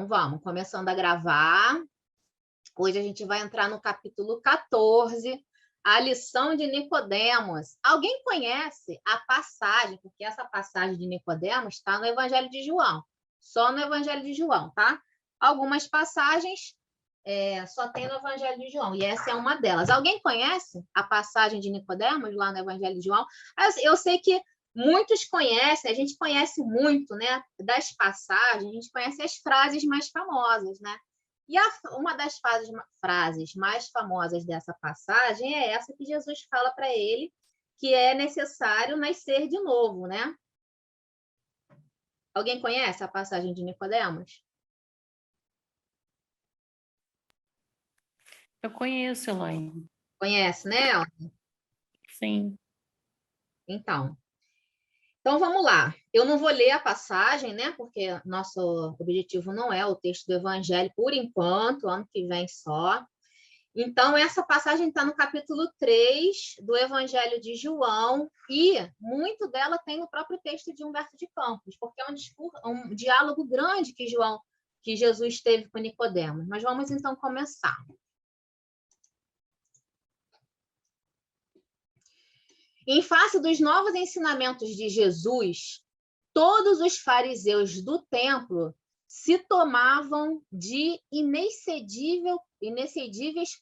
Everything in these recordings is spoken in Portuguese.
Então, vamos, começando a gravar. Hoje a gente vai entrar no capítulo 14, a lição de Nicodemos. Alguém conhece a passagem, porque essa passagem de Nicodemos está no Evangelho de João, só no Evangelho de João, tá? Algumas passagens só tem no Evangelho de João, e essa é uma delas. Alguém conhece a passagem de Nicodemos lá no Evangelho de João? Eu sei que muitos conhecem, a gente conhece muito, né, das passagens, a gente conhece as frases mais famosas, né? E uma das frases mais famosas dessa passagem é essa que Jesus fala para ele, que é necessário nascer de novo, né? Alguém conhece a passagem de Nicodemos? Eu conheço, Elaine. Conhece, né? Sim. Então vamos lá. Eu não vou ler a passagem, né? Porque nosso objetivo não é o texto do Evangelho por enquanto, ano que vem só. Então, essa passagem está no capítulo 3 do Evangelho de João, e muito dela tem no próprio texto de Humberto de Campos, porque é um diálogo grande que Jesus teve com Nicodemos. Mas vamos então começar. Em face dos novos ensinamentos de Jesus, todos os fariseus do templo se tomavam de inexcedíveis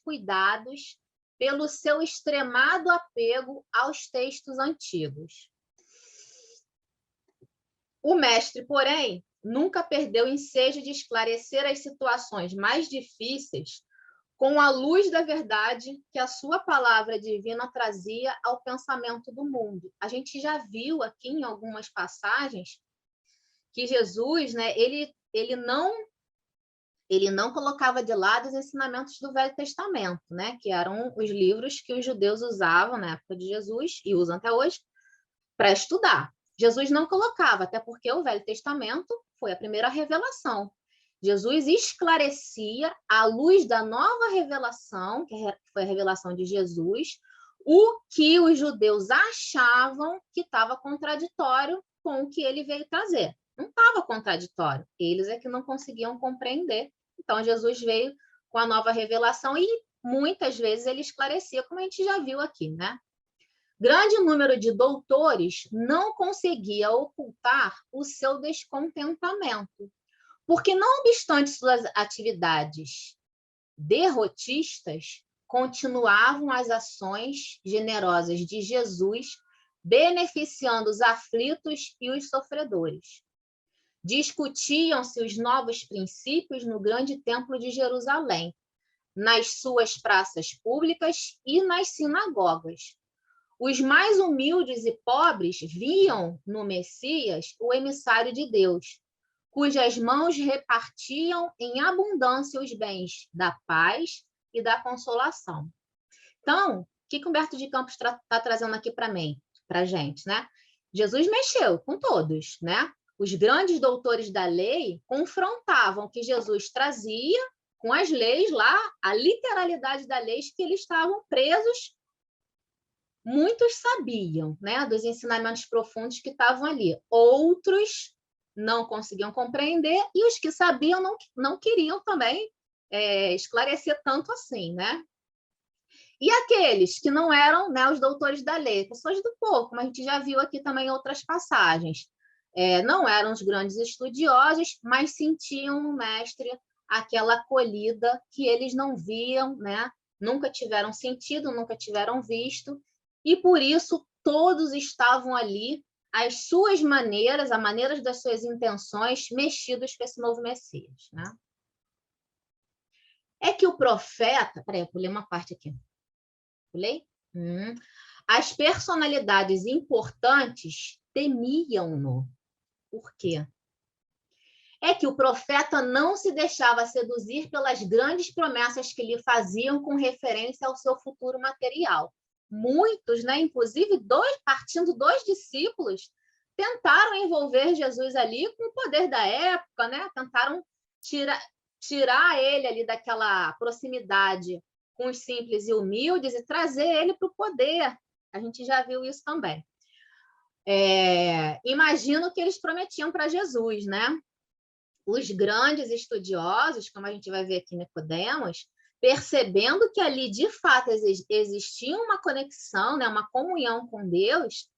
cuidados pelo seu extremado apego aos textos antigos. O mestre, porém, nunca perdeu o ensejo de esclarecer as situações mais difíceis com a luz da verdade que a sua palavra divina trazia ao pensamento do mundo. A gente já viu aqui em algumas passagens que Jesus, né, ele não colocava de lado os ensinamentos do Velho Testamento, né, que eram os livros que os judeus usavam na época de Jesus e usam até hoje para estudar. Jesus não colocava, até porque o Velho Testamento foi a primeira revelação. Jesus esclarecia, à luz da nova revelação, que foi a revelação de Jesus, o que os judeus achavam que estava contraditório com o que ele veio trazer. Não estava contraditório, eles é que não conseguiam compreender. Então, Jesus veio com a nova revelação e muitas vezes ele esclarecia, como a gente já viu aqui, né? Grande número de doutores não conseguia ocultar o seu descontentamento, porque, não obstante suas atividades derrotistas, continuavam as ações generosas de Jesus, beneficiando os aflitos e os sofredores. Discutiam-se os novos princípios no grande templo de Jerusalém, nas suas praças públicas e nas sinagogas. Os mais humildes e pobres viam no Messias o emissário de Deus, cujas mãos repartiam em abundância os bens da paz e da consolação. Então, o que Humberto de Campos está trazendo aqui para a gente, né? Jesus mexeu com todos, né? Os grandes doutores da lei confrontavam o que Jesus trazia com as leis lá, a literalidade das leis que eles estavam presos. Muitos sabiam, né, dos ensinamentos profundos que estavam ali. Outros não conseguiam compreender, e os que sabiam não queriam também esclarecer tanto assim, né? E aqueles que não eram, né, os doutores da lei, pessoas do povo, como a gente já viu aqui também em outras passagens, não eram os grandes estudiosos, mas sentiam no mestre aquela acolhida que eles não viam, né? Nunca tiveram sentido, nunca tiveram visto, e por isso todos estavam ali, as suas maneiras, a maneira das suas intenções, mexidos com esse novo Messias, né? É que o profeta... Peraí, eu pulei uma parte aqui. Pulei? As personalidades importantes temiam-no. Por quê? É que o profeta não se deixava seduzir pelas grandes promessas que lhe faziam com referência ao seu futuro material. Muitos, né, inclusive partindo dos discípulos, tentaram envolver Jesus ali com o poder da época, né? Tentaram tirar ele ali daquela proximidade com os simples e humildes e trazer ele para o poder. A gente já viu isso também. Imagino que eles prometiam para Jesus, né? os grandes estudiosos, como a gente vai ver aqui em Nicodemos, percebendo que ali de fato existia uma conexão, né, uma comunhão com Deus,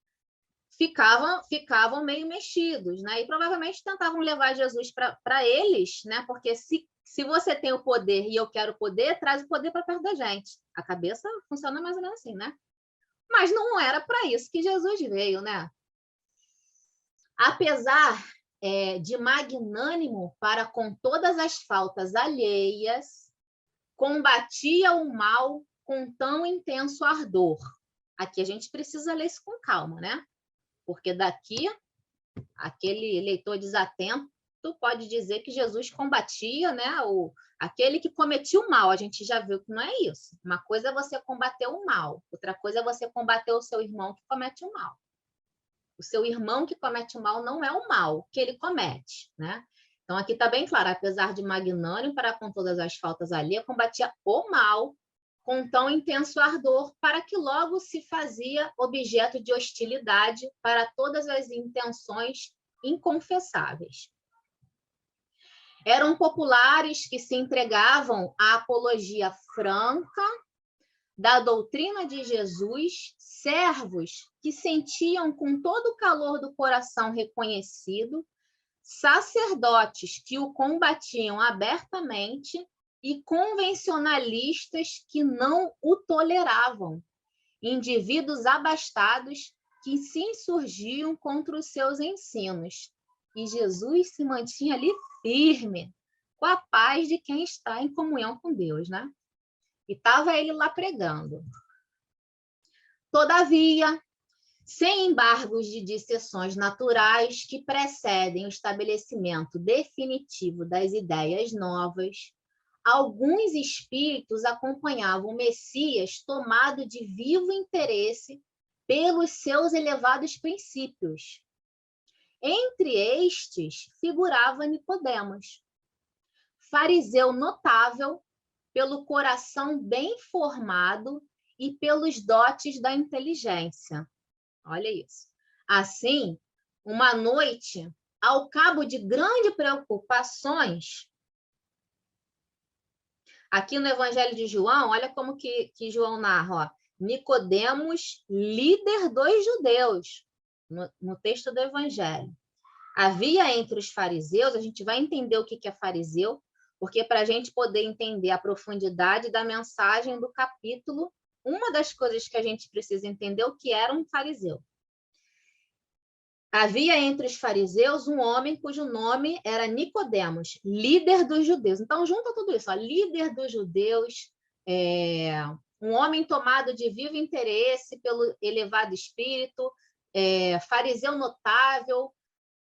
ficavam meio mexidos, né? E provavelmente tentavam levar Jesus para eles, né? Porque se você tem o poder e eu quero o poder, traz o poder para perto da gente. A cabeça funciona mais ou menos assim, né? Mas não era para isso que Jesus veio, né? Apesar de magnânimo para com todas as faltas alheias, combatia o mal com tão intenso ardor. Aqui a gente precisa ler isso com calma, né? Porque daqui, aquele leitor desatento pode dizer que Jesus combatia, né, aquele que cometia o mal. A gente já viu que não é isso. Uma coisa é você combater o mal, outra coisa é você combater o seu irmão que comete o mal. O seu irmão que comete o mal não é o mal que ele comete, né? Então, aqui está bem claro, apesar de magnânimo para com todas as faltas alheias, combatia o mal com tão intenso ardor, para que logo se fazia objeto de hostilidade para todas as intenções inconfessáveis. Eram populares que se entregavam à apologia franca da doutrina de Jesus, servos que sentiam com todo o calor do coração reconhecido, sacerdotes que o combatiam abertamente e convencionalistas que não o toleravam, indivíduos abastados que se insurgiam contra os seus ensinos. E Jesus se mantinha ali firme, com a paz de quem está em comunhão com Deus, né? E estava ele lá pregando. Todavia, sem embargos de dissensões naturais que precedem o estabelecimento definitivo das ideias novas, alguns espíritos acompanhavam o Messias tomado de vivo interesse pelos seus elevados princípios. Entre estes figurava Nicodemos, fariseu notável pelo coração bem formado e pelos dotes da inteligência. Olha isso. Assim, uma noite, ao cabo de grandes preocupações, aqui no Evangelho de João, olha como que João narra, ó, Nicodemos, líder dos judeus, no texto do Evangelho. Havia entre os fariseus, a gente vai entender o que é fariseu, porque para a gente poder entender a profundidade da mensagem do capítulo, uma das coisas que a gente precisa entender é o que era um fariseu. Havia entre os fariseus um homem cujo nome era Nicodemos, líder dos judeus. Então, junta tudo isso, ó, líder dos judeus, um homem tomado de vivo interesse pelo elevado espírito, fariseu notável,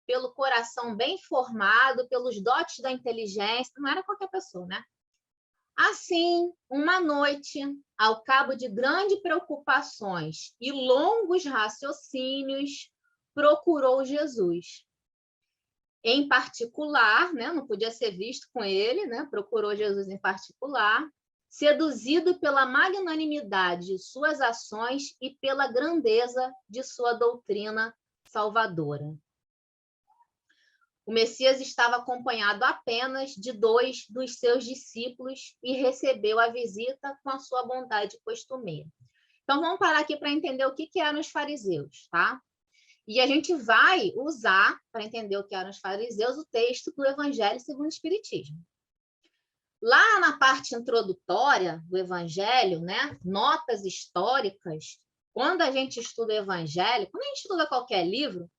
pelo coração bem formado, pelos dotes da inteligência, não era qualquer pessoa, né? Assim, uma noite, ao cabo de grandes preocupações e longos raciocínios, procurou Jesus. Em particular, né, não podia ser visto com ele, né, procurou Jesus em particular, seduzido pela magnanimidade de suas ações e pela grandeza de sua doutrina salvadora. O Messias estava acompanhado apenas de 2 dos seus discípulos e recebeu a visita com a sua bondade costumeira. Então, vamos parar aqui para entender o que eram os fariseus, tá? E a gente vai usar, para entender o que eram os fariseus, o texto do Evangelho segundo o Espiritismo. Lá na parte introdutória do Evangelho, né, notas históricas, quando a gente estuda o Evangelho, quando a gente estuda qualquer livro,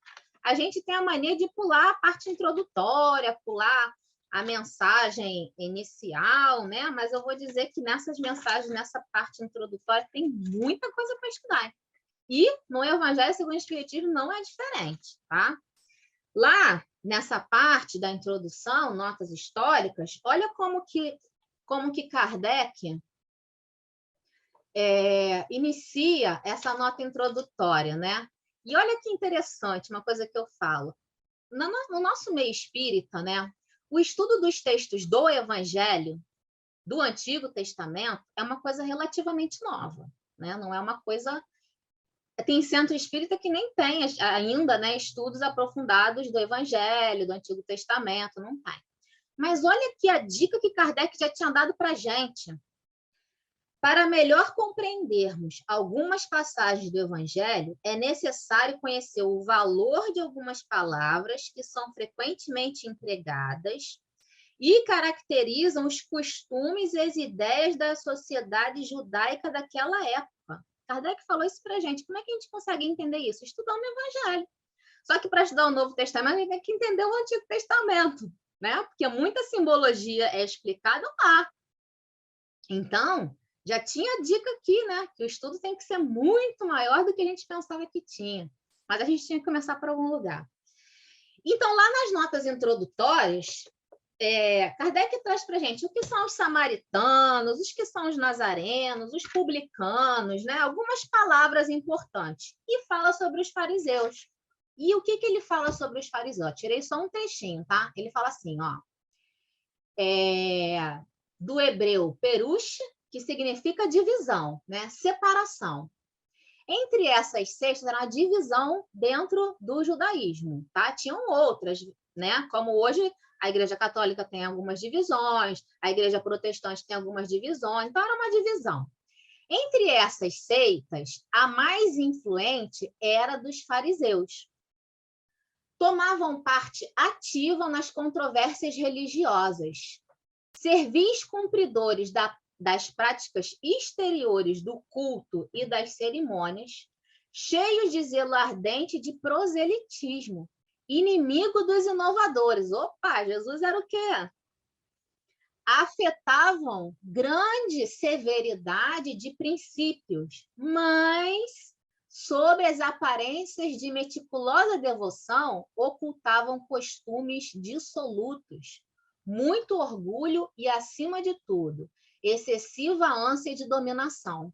a gente tem a mania de pular a parte introdutória, pular a mensagem inicial, né? Mas eu vou dizer que nessas mensagens, nessa parte introdutória, tem muita coisa para estudar. E no Evangelho segundo o Espiritismo não é diferente, tá? Lá, nessa parte da introdução, notas históricas, olha como que Kardec inicia essa nota introdutória, né? E olha que interessante, uma coisa que eu falo. No nosso meio espírita, né, o estudo dos textos do Evangelho, do Antigo Testamento, é uma coisa relativamente nova, né? Não é uma coisa... Tem centro espírita que nem tem ainda, né, estudos aprofundados do Evangelho, do Antigo Testamento, não tem. Mas olha aqui a dica que Kardec já tinha dado para a gente. Para melhor compreendermos algumas passagens do Evangelho, é necessário conhecer o valor de algumas palavras que são frequentemente empregadas e caracterizam os costumes e as ideias da sociedade judaica daquela época. Kardec falou isso para a gente. Como é que a gente consegue entender isso? Estudando o Evangelho. Só que para estudar o Novo Testamento, a gente tem que entender o Antigo Testamento, né? Porque muita simbologia é explicada lá. Então, já tinha dica aqui, né? Que o estudo tem que ser muito maior do que a gente pensava que tinha. Mas a gente tinha que começar por algum lugar. Então, lá nas notas introdutórias, Kardec traz para a gente o que são os samaritanos, os que são os nazarenos, os publicanos, né? Algumas palavras importantes. E fala sobre os fariseus. E o que ele fala sobre os fariseus? Tirei só um trechinho, tá? Ele fala assim, ó. Do hebreu perush, que significa divisão, né? Separação. Entre essas seitas, era uma divisão dentro do judaísmo, tá? Tinham outras, né? Como hoje a Igreja Católica tem algumas divisões, a Igreja Protestante tem algumas divisões, então era uma divisão. Entre essas seitas, a mais influente era dos fariseus. Tomavam parte ativa nas controvérsias religiosas. Servis cumpridores das práticas exteriores do culto e das cerimônias, cheios de zelo ardente de proselitismo, inimigo dos inovadores. Opa, Jesus era o quê? Afetavam grande severidade de princípios, mas, sob as aparências de meticulosa devoção, ocultavam costumes dissolutos, muito orgulho e, acima de tudo, excessiva ânsia de dominação.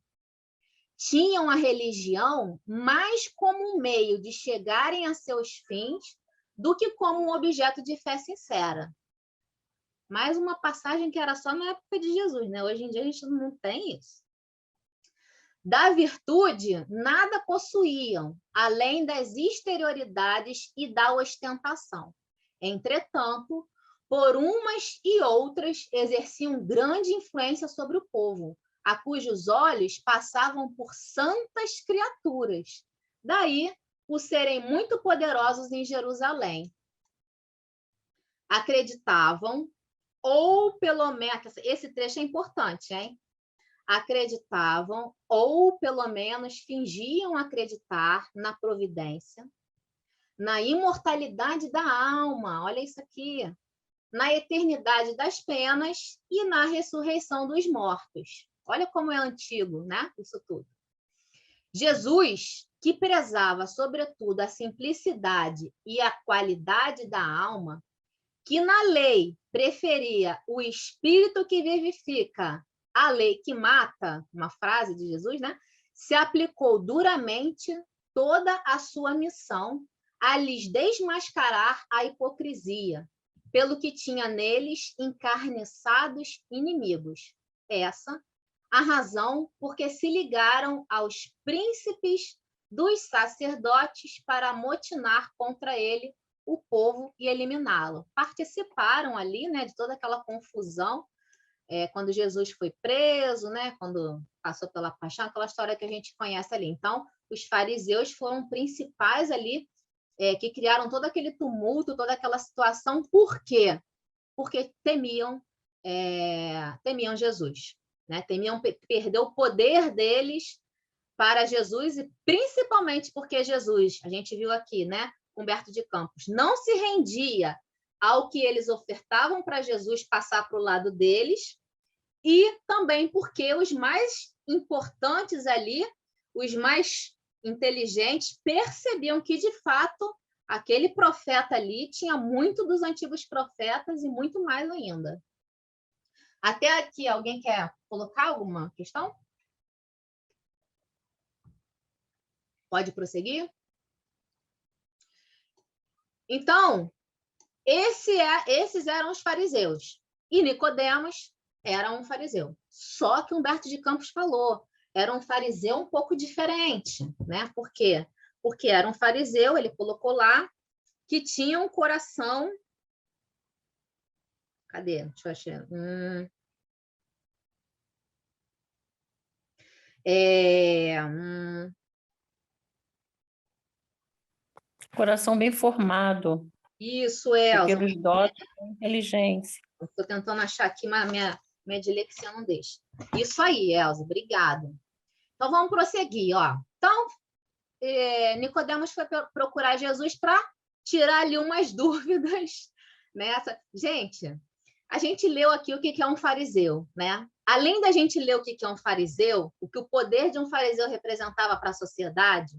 Tinham a religião mais como um meio de chegarem a seus fins do que como um objeto de fé sincera. Mais uma passagem que era só na época de Jesus, né? Hoje em dia a gente não tem isso. Da virtude, nada possuíam, além das exterioridades e da ostentação. Entretanto, por umas e outras, exerciam grande influência sobre o povo, a cujos olhos passavam por santas criaturas. Daí, por serem muito poderosos em Jerusalém. Acreditavam, ou pelo menos, esse trecho é importante, hein? Acreditavam, ou pelo menos fingiam acreditar na providência, na imortalidade da alma, olha isso aqui, na eternidade das penas e na ressurreição dos mortos. Olha como é antigo, né? Isso tudo. Jesus, que prezava, sobretudo, a simplicidade e a qualidade da alma, que na lei preferia o espírito que vivifica a lei que mata, uma frase de Jesus, né? Se aplicou duramente toda a sua missão a lhes desmascarar a hipocrisia, pelo que tinha neles encarniçados inimigos. Essa a razão porque se ligaram aos príncipes dos sacerdotes para amotinar contra ele o povo e eliminá-lo. Participaram ali, né, de toda aquela confusão, quando Jesus foi preso, né, quando passou pela paixão, aquela história que a gente conhece ali. Então, os fariseus foram principais ali, que criaram todo aquele tumulto, toda aquela situação. Por quê? Porque temiam Jesus, né? Temiam perder o poder deles para Jesus, e principalmente porque Jesus, a gente viu aqui, né, Humberto de Campos, não se rendia ao que eles ofertavam para Jesus passar para o lado deles, e também porque os mais importantes ali, os mais inteligentes, percebiam que, de fato, aquele profeta ali tinha muito dos antigos profetas e muito mais ainda. Até aqui, alguém quer colocar alguma questão? Pode prosseguir? Então, esses eram os fariseus. E Nicodemos era um fariseu. Só que Humberto de Campos falou, era um fariseu um pouco diferente, né? Por quê? Porque era um fariseu, ele colocou lá, que tinha um coração... Cadê? Deixa eu achar. Coração bem formado, Isso, e Elza. pelos dotes da inteligência. Estou tentando achar aqui, mas minha dislexia não deixa. Isso aí, Elza, obrigada. Então, vamos prosseguir, ó. Então, Nicodemos foi procurar Jesus para tirar ali umas dúvidas nessa. Gente, a gente leu aqui o que é um fariseu, né? Além da gente ler o que é um fariseu, o que o poder de um fariseu representava para a sociedade,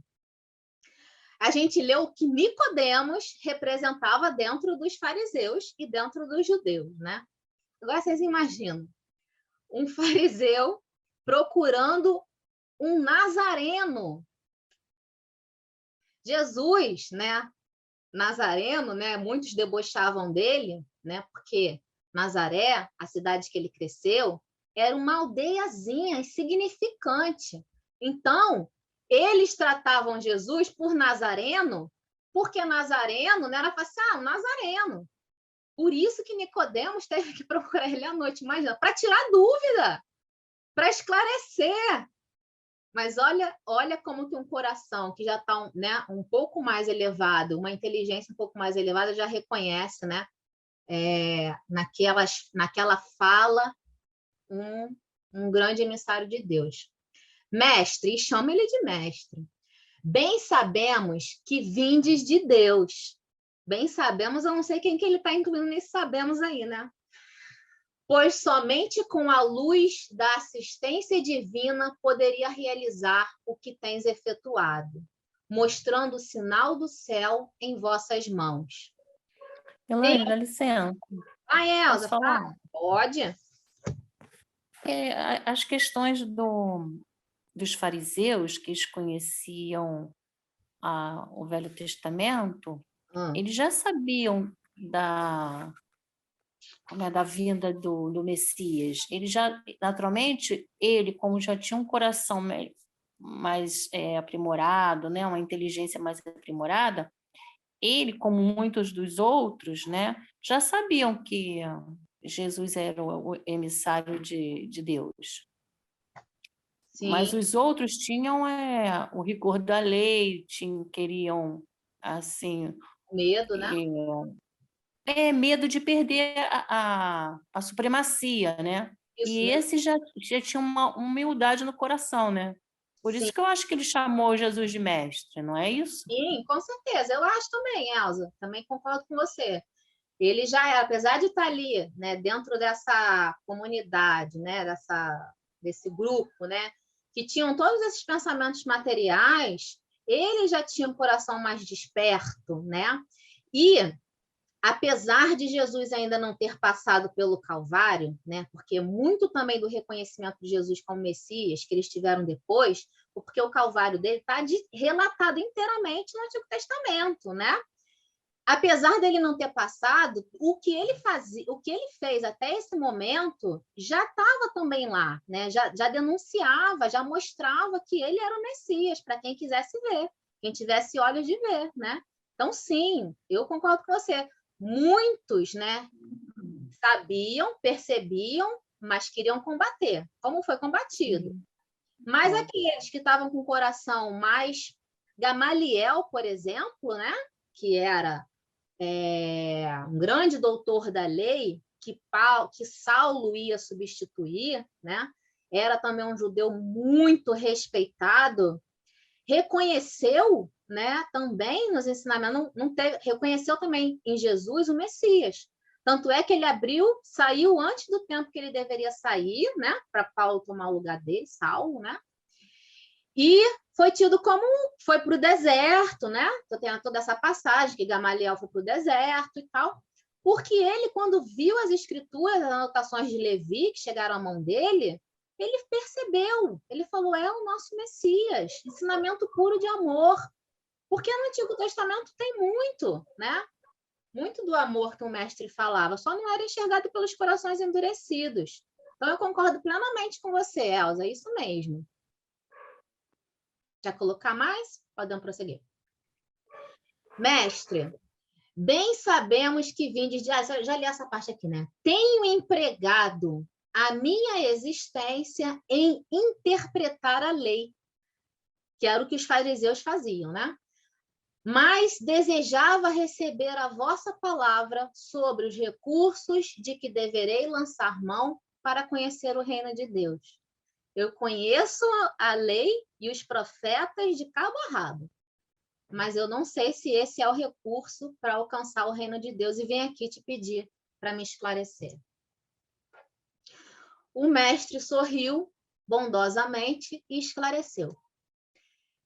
a gente leu o que Nicodemos representava dentro dos fariseus e dentro dos judeus, né? Agora vocês imaginam um fariseu procurando um nazareno. Jesus, né? Nazareno, né? Muitos debochavam dele, né? Porque Nazaré, a cidade que ele cresceu, era uma aldeiazinha insignificante. Então, eles tratavam Jesus por Nazareno, porque Nazareno, né? Era assim, um Nazareno. Por isso que Nicodemos teve que procurar ele à noite, imagina, para tirar dúvida, para esclarecer. Mas olha como que um coração que já está, né, um pouco mais elevado, uma inteligência um pouco mais elevada, já reconhece, né, naquela fala, um grande emissário de Deus. Mestre, e chama ele de mestre. Bem sabemos que vindes de Deus. Bem sabemos, eu não sei quem que ele está incluindo nesse sabemos aí, né? Pois somente com a luz da assistência divina poderia realizar o que tens efetuado, mostrando o sinal do céu em vossas mãos. Elaine, dá licença. Elza, Posso falar? Pode. As questões dos fariseus, que eles conheciam o Velho Testamento, eles já sabiam da vinda do Messias. Ele já, naturalmente, como já tinha um coração mais aprimorado, né, uma inteligência mais aprimorada, ele, como muitos dos outros, né, já sabiam que Jesus era o emissário de Deus. Sim. Mas os outros tinham o rigor da lei, queriam, assim... Medo, né? Medo de perder a supremacia, né? Isso, E né? esse já tinha uma humildade no coração, né? Por Sim. isso que eu acho que ele chamou Jesus de mestre, não é isso? Sim, com certeza. Eu acho também, Elza. Também concordo com você. Ele já é, apesar de estar ali, né, dentro dessa comunidade, né, desse grupo, né, que tinham todos esses pensamentos materiais, ele já tinha um coração mais desperto, né? E apesar de Jesus ainda não ter passado pelo Calvário, né, porque muito também do reconhecimento de Jesus como Messias que eles tiveram depois, porque o Calvário dele está relatado inteiramente no Antigo Testamento, né? Apesar dele não ter passado, o que ele fez até esse momento já estava também lá, né? Já denunciava, já mostrava que ele era o Messias, para quem quisesse ver, quem tivesse olhos de ver, né? Então, sim, eu concordo com você. Muitos, né, sabiam, percebiam, mas queriam combater. Como foi combatido? Mas aqueles que estavam com o coração mais... Gamaliel, por exemplo, né, que era um grande doutor da lei, que Saulo ia substituir, né? Era também um judeu muito respeitado, reconheceu, né, também nos ensinamentos, reconheceu também em Jesus o Messias. Tanto é que ele saiu antes do tempo que ele deveria sair, né, para Paulo tomar o lugar dele, Saulo, né? E foi tido como... Foi para o deserto, né? Tem toda essa passagem que Gamaliel foi para o deserto e tal, porque ele, quando viu as escrituras, as anotações de Levi que chegaram à mão dele, ele percebeu, ele falou, é o nosso Messias, ensinamento puro de amor. Porque no Antigo Testamento tem muito, né? Muito do amor que o mestre falava, só não era enxergado pelos corações endurecidos. Então, eu concordo plenamente com você, Elza, é isso mesmo. Quer colocar mais? Podemos prosseguir. Mestre, Bem sabemos que vindes de... já li essa parte aqui, né? Tenho empregado a minha existência em interpretar a lei, que era o que os fariseus faziam, né? Mas desejava receber a vossa palavra sobre os recursos de que deverei lançar mão para conhecer o reino de Deus. Eu conheço a lei e os profetas de cabo a rabo, mas eu não sei se esse é o recurso para alcançar o reino de Deus e venho aqui te pedir para me esclarecer. O mestre sorriu bondosamente e esclareceu.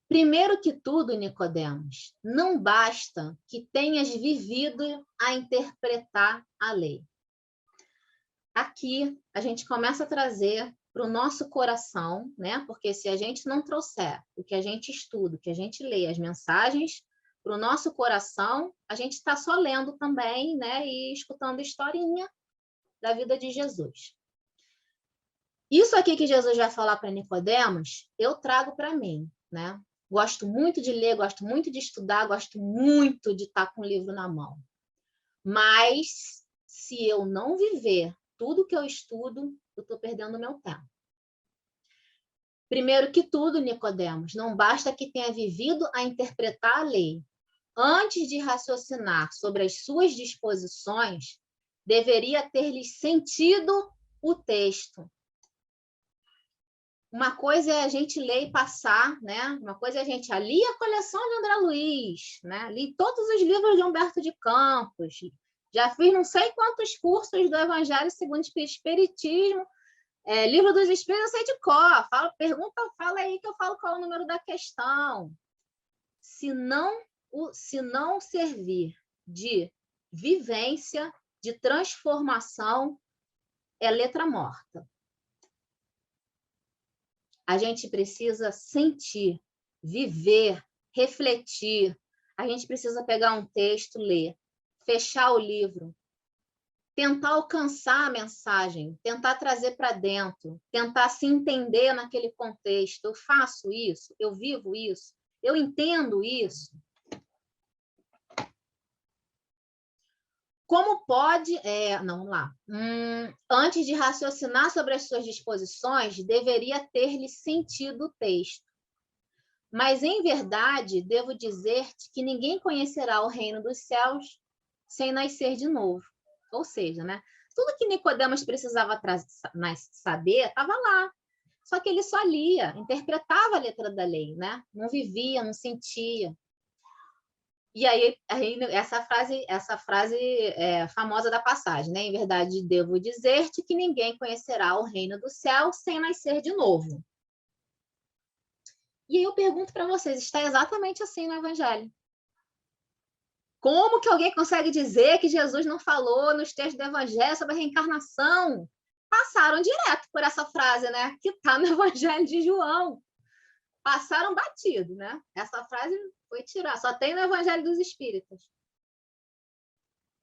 Primeiro que tudo, Nicodemos, não basta que tenhas vivido a interpretar a lei. Aqui a gente começa a trazer para o nosso coração, né? Porque se a gente não trouxer o que a gente estuda, o que a gente lê, as mensagens para o nosso coração, a gente está só lendo também, né? E escutando historinha da vida de Jesus. Isso aqui que Jesus vai falar para Nicodemos, eu trago para mim, né? Gosto muito de ler, gosto muito de estudar, gosto muito de estar com o livro na mão. Mas, se eu não viver tudo que eu estudo, eu estou perdendo meu tempo. Primeiro que tudo, Nicodemos, não basta que tenha vivido a interpretar a lei. Antes de raciocinar sobre as suas disposições, deveria ter-lhe sentido o texto. Uma coisa é a gente ler e passar, né? Uma coisa é a gente li a coleção de André Luiz, né? Li todos os livros de Humberto de Campos, já fiz não sei quantos cursos do Evangelho segundo o Espiritismo, livro dos Espíritos eu sei de cor, fala aí que eu falo qual é o número da questão. Se não servir de vivência, de transformação, é letra morta. A gente precisa sentir, viver, refletir. A gente precisa pegar um texto, ler, fechar o livro, tentar alcançar a mensagem, tentar trazer para dentro, tentar se entender naquele contexto. Eu faço isso, eu vivo isso, eu entendo isso. Como pode... vamos lá. Antes de raciocinar sobre as suas disposições, deveria ter-lhe sentido o texto. Mas, em verdade, devo dizer-te que ninguém conhecerá o reino dos céus sem nascer de novo. Ou seja, né? Tudo que Nicodemos precisava saber estava lá. Só que ele só lia, interpretava a letra da lei, né? Não vivia, não sentia. E aí essa frase famosa da passagem, né? Em verdade, devo dizer-te que ninguém conhecerá o reino do céu sem nascer de novo. E aí eu pergunto para vocês, está exatamente assim no Evangelho? Como que alguém consegue dizer que Jesus não falou nos textos do Evangelho sobre a reencarnação? Passaram direto por essa frase, né? Que está no Evangelho de João. Passaram batido, né? Essa frase foi tirada, só tem no Evangelho dos Espíritos.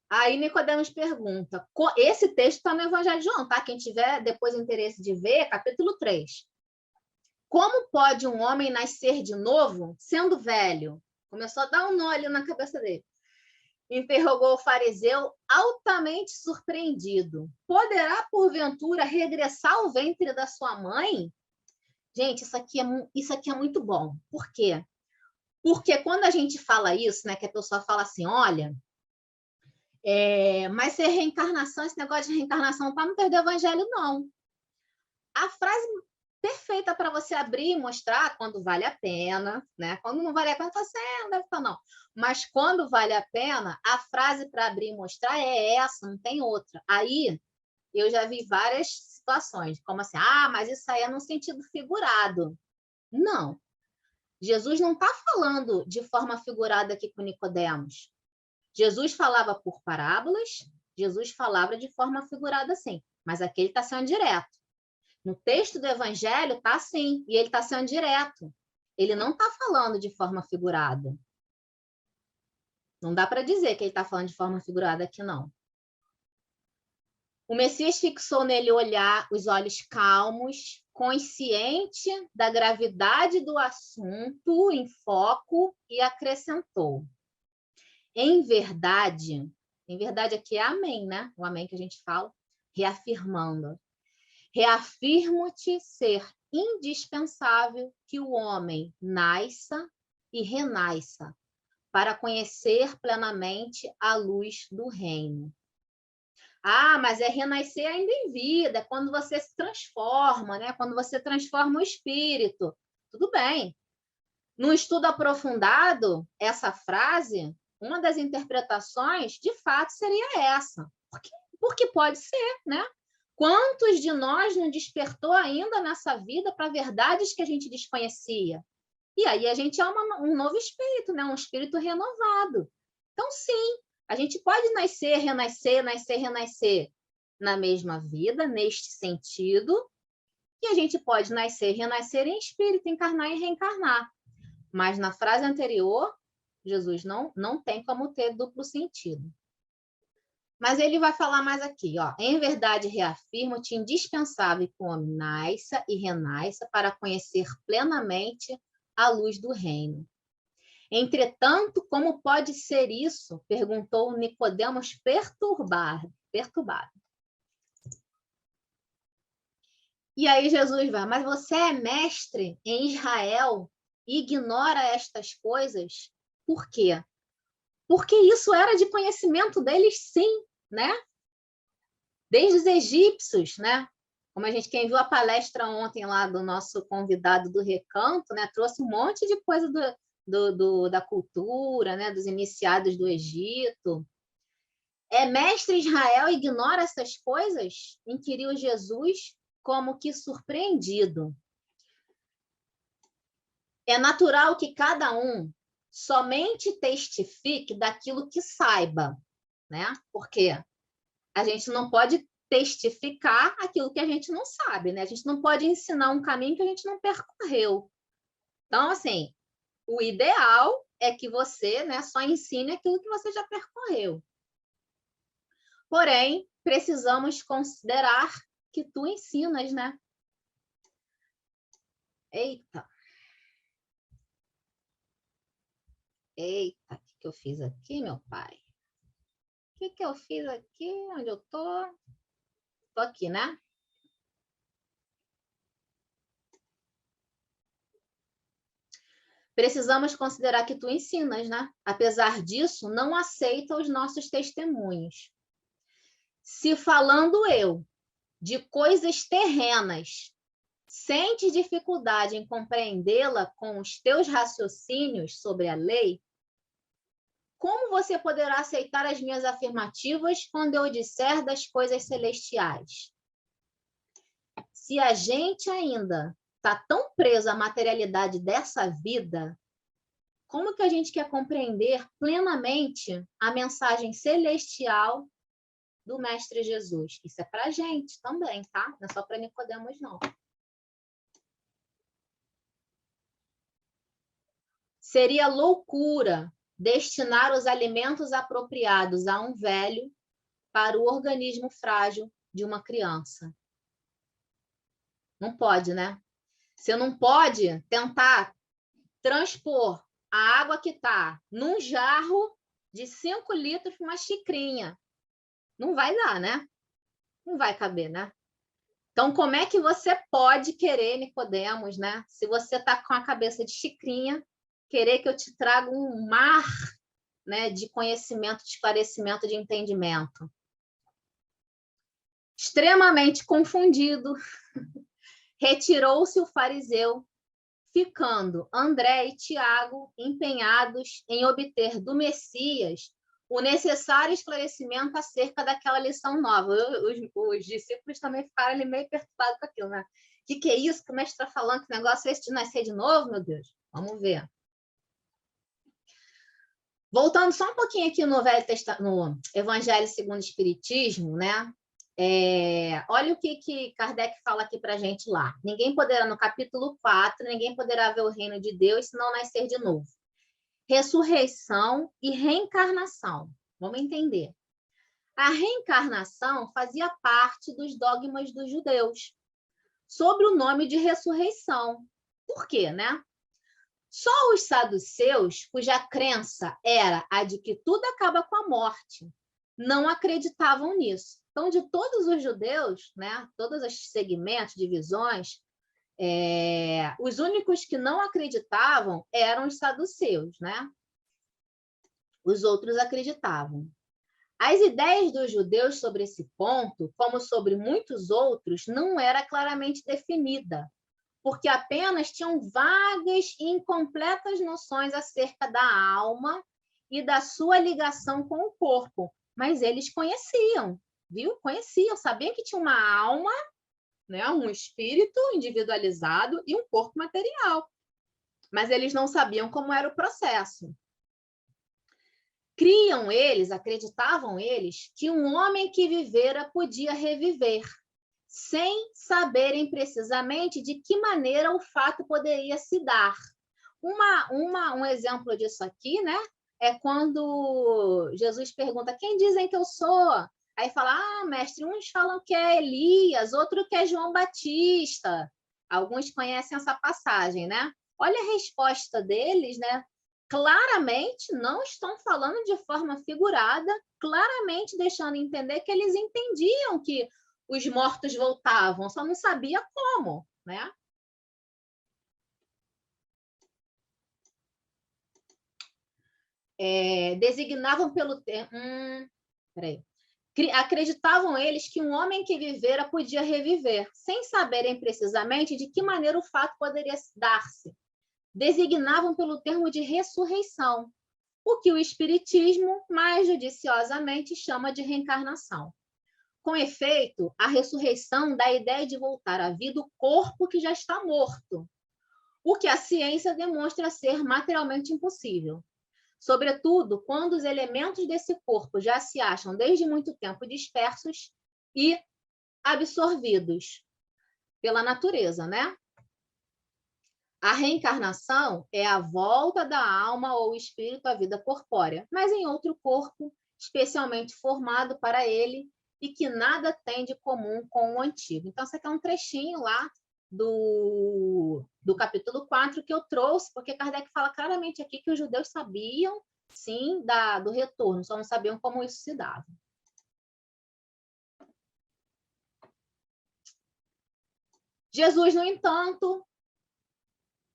Aí Nicodemos pergunta, esse texto está no Evangelho de João, tá? Quem tiver depois interesse de ver, capítulo 3. Como pode um homem nascer de novo sendo velho? Começou a dar um nó ali na cabeça dele. Interrogou o fariseu, altamente surpreendido. Poderá, porventura, regressar ao ventre da sua mãe? Gente, isso aqui é muito bom. Por quê? Porque quando a gente fala isso, né, que a pessoa fala assim, olha, mas se reencarnação, esse negócio de reencarnação está no texto do Evangelho, não. A frase perfeita para você abrir e mostrar quando vale a pena, né? Quando não vale a pena, você não deve estar, não. Mas quando vale a pena, a frase para abrir e mostrar é essa, não tem outra. Aí, eu já vi várias situações, como assim, mas isso aí é no sentido figurado. Não. Jesus não está falando de forma figurada aqui com Nicodemos. Jesus falava por parábolas, Jesus falava de forma figurada sim, mas aqui ele está sendo direto. No texto do Evangelho está assim, e ele está sendo direto. Ele não está falando de forma figurada. Não dá para dizer que ele está falando de forma figurada aqui, não. O Messias fixou nele os olhos calmos, consciente da gravidade do assunto em foco, e acrescentou: em verdade aqui é amém, né? O amém que a gente fala, reafirmando. Reafirmo-te ser indispensável que o homem nasça e renasça para conhecer plenamente a luz do reino. Ah, mas é renascer ainda em vida, é quando você se transforma, né? Quando você transforma o espírito. Tudo bem. No estudo aprofundado, essa frase, uma das interpretações, de fato, seria essa. Porque pode ser, né? Quantos de nós não despertou ainda nessa vida para verdades que a gente desconhecia? E aí a gente é um novo espírito, né? Um espírito renovado. Então, sim, a gente pode nascer, renascer, nascer, renascer na mesma vida, neste sentido, e a gente pode nascer, renascer em espírito, encarnar e reencarnar. Mas na frase anterior, Jesus não tem como ter duplo sentido. Mas ele vai falar mais aqui, ó. Em verdade, reafirmo-te indispensável que o homem nasça e renasça para conhecer plenamente a luz do reino. Entretanto, como pode ser isso? Perguntou Nicodemos perturbado. E aí Jesus vai, mas você é mestre em Israel e ignora estas coisas? Por quê? Porque isso era de conhecimento deles, sim, né? Desde os egípcios, né? Como quem viu a palestra ontem lá do nosso convidado do Recanto, né? Trouxe um monte de coisa da cultura, né? Dos iniciados do Egito. Mestre Israel ignora essas coisas? Inquiriu Jesus, como que surpreendido. É natural que cada um somente testifique daquilo que saiba, né? Porque a gente não pode testificar aquilo que a gente não sabe, né? A gente não pode ensinar um caminho que a gente não percorreu. Então, assim, o ideal é que você, né, só ensine aquilo que você já percorreu. Porém, precisamos considerar que tu ensinas, né? Eita, o que eu fiz aqui, meu pai? O que eu fiz aqui? Onde eu tô? Tô aqui, né? Precisamos considerar que tu ensinas, né? Apesar disso, não aceita os nossos testemunhos. Se falando eu de coisas terrenas, sentes dificuldade em compreendê-la com os teus raciocínios sobre a lei, como você poderá aceitar as minhas afirmativas quando eu disser das coisas celestiais? Se a gente ainda está tão preso à materialidade dessa vida, como que a gente quer compreender plenamente a mensagem celestial do Mestre Jesus? Isso é para a gente também, tá? Não é só para Nicodemos, não. Seria loucura destinar os alimentos apropriados a um velho para o organismo frágil de uma criança. Não pode, né? Você não pode tentar transpor a água que está num jarro de 5 litros para uma xicrinha. Não vai dar, né? Não vai caber, né? Então, como é que você pode querer, Nicodemos, né? Se você está com a cabeça de xicrinha, querer que eu te traga um mar, né, de conhecimento, de esclarecimento, de entendimento. Extremamente confundido, retirou-se o fariseu, ficando André e Tiago empenhados em obter do Messias o necessário esclarecimento acerca daquela lição nova. Os discípulos também ficaram ali meio perturbados com aquilo, né? O que é isso que o mestre está falando? Que negócio é esse de nascer de novo, meu Deus? Vamos ver. Voltando só um pouquinho aqui no Evangelho segundo o Espiritismo, né? Olha o que Kardec fala aqui para a gente lá. Ninguém poderá, no capítulo 4, ninguém poderá ver o reino de Deus se não nascer de novo. Ressurreição e reencarnação. Vamos entender. A reencarnação fazia parte dos dogmas dos judeus, sobre o nome de ressurreição. Por quê, né? Só os saduceus, cuja crença era a de que tudo acaba com a morte, não acreditavam nisso. Então, de todos os judeus, né, todos os segmentos, divisões, os únicos que não acreditavam eram os saduceus, né? Os outros acreditavam. As ideias dos judeus sobre esse ponto, como sobre muitos outros, não era claramente definida, porque apenas tinham vagas e incompletas noções acerca da alma e da sua ligação com o corpo. Mas eles conheciam, viu? Conheciam, sabiam que tinha uma alma, né? Um espírito individualizado e um corpo material. Mas eles não sabiam como era o processo. Criam eles, acreditavam eles, que um homem que vivera podia reviver, sem saberem precisamente de que maneira o fato poderia se dar. Um exemplo disso aqui, né, é quando Jesus pergunta: quem dizem que eu sou? Aí fala: mestre, uns falam que é Elias, outro que é João Batista. Alguns conhecem essa passagem, né? Olha a resposta deles, né? Claramente não estão falando de forma figurada, claramente deixando entender que eles entendiam que os mortos voltavam, só não sabia como, né? Designavam pelo termo... peraí. Acreditavam eles que um homem que vivera podia reviver, sem saberem precisamente de que maneira o fato poderia dar-se. Designavam pelo termo de ressurreição, o que o Espiritismo mais judiciosamente chama de reencarnação. Com efeito, a ressurreição dá a ideia de voltar à vida o corpo que já está morto, o que a ciência demonstra ser materialmente impossível. Sobretudo, quando os elementos desse corpo já se acham desde muito tempo dispersos e absorvidos pela natureza, né? A reencarnação é a volta da alma ou espírito à vida corpórea, mas em outro corpo, especialmente formado para ele e que nada tem de comum com o antigo. Então, esse aqui é um trechinho lá do capítulo 4 que eu trouxe, porque Kardec fala claramente aqui que os judeus sabiam, sim, do retorno, só não sabiam como isso se dava. Jesus, no entanto,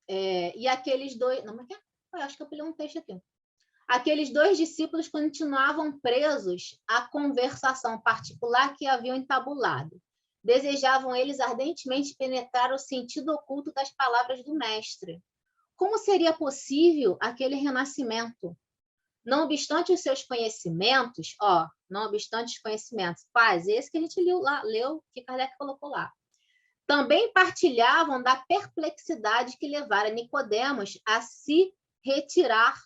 e aqueles dois... Não, mas acho que eu pulei um texto aqui. Aqueles dois discípulos continuavam presos à conversação particular que haviam entabulado. Desejavam eles ardentemente penetrar o sentido oculto das palavras do mestre. Como seria possível aquele renascimento? Não obstante os seus conhecimentos, não obstante os conhecimentos, quais? Esse que a gente leu que Kardec colocou lá. Também partilhavam da perplexidade que levara Nicodemos a se retirar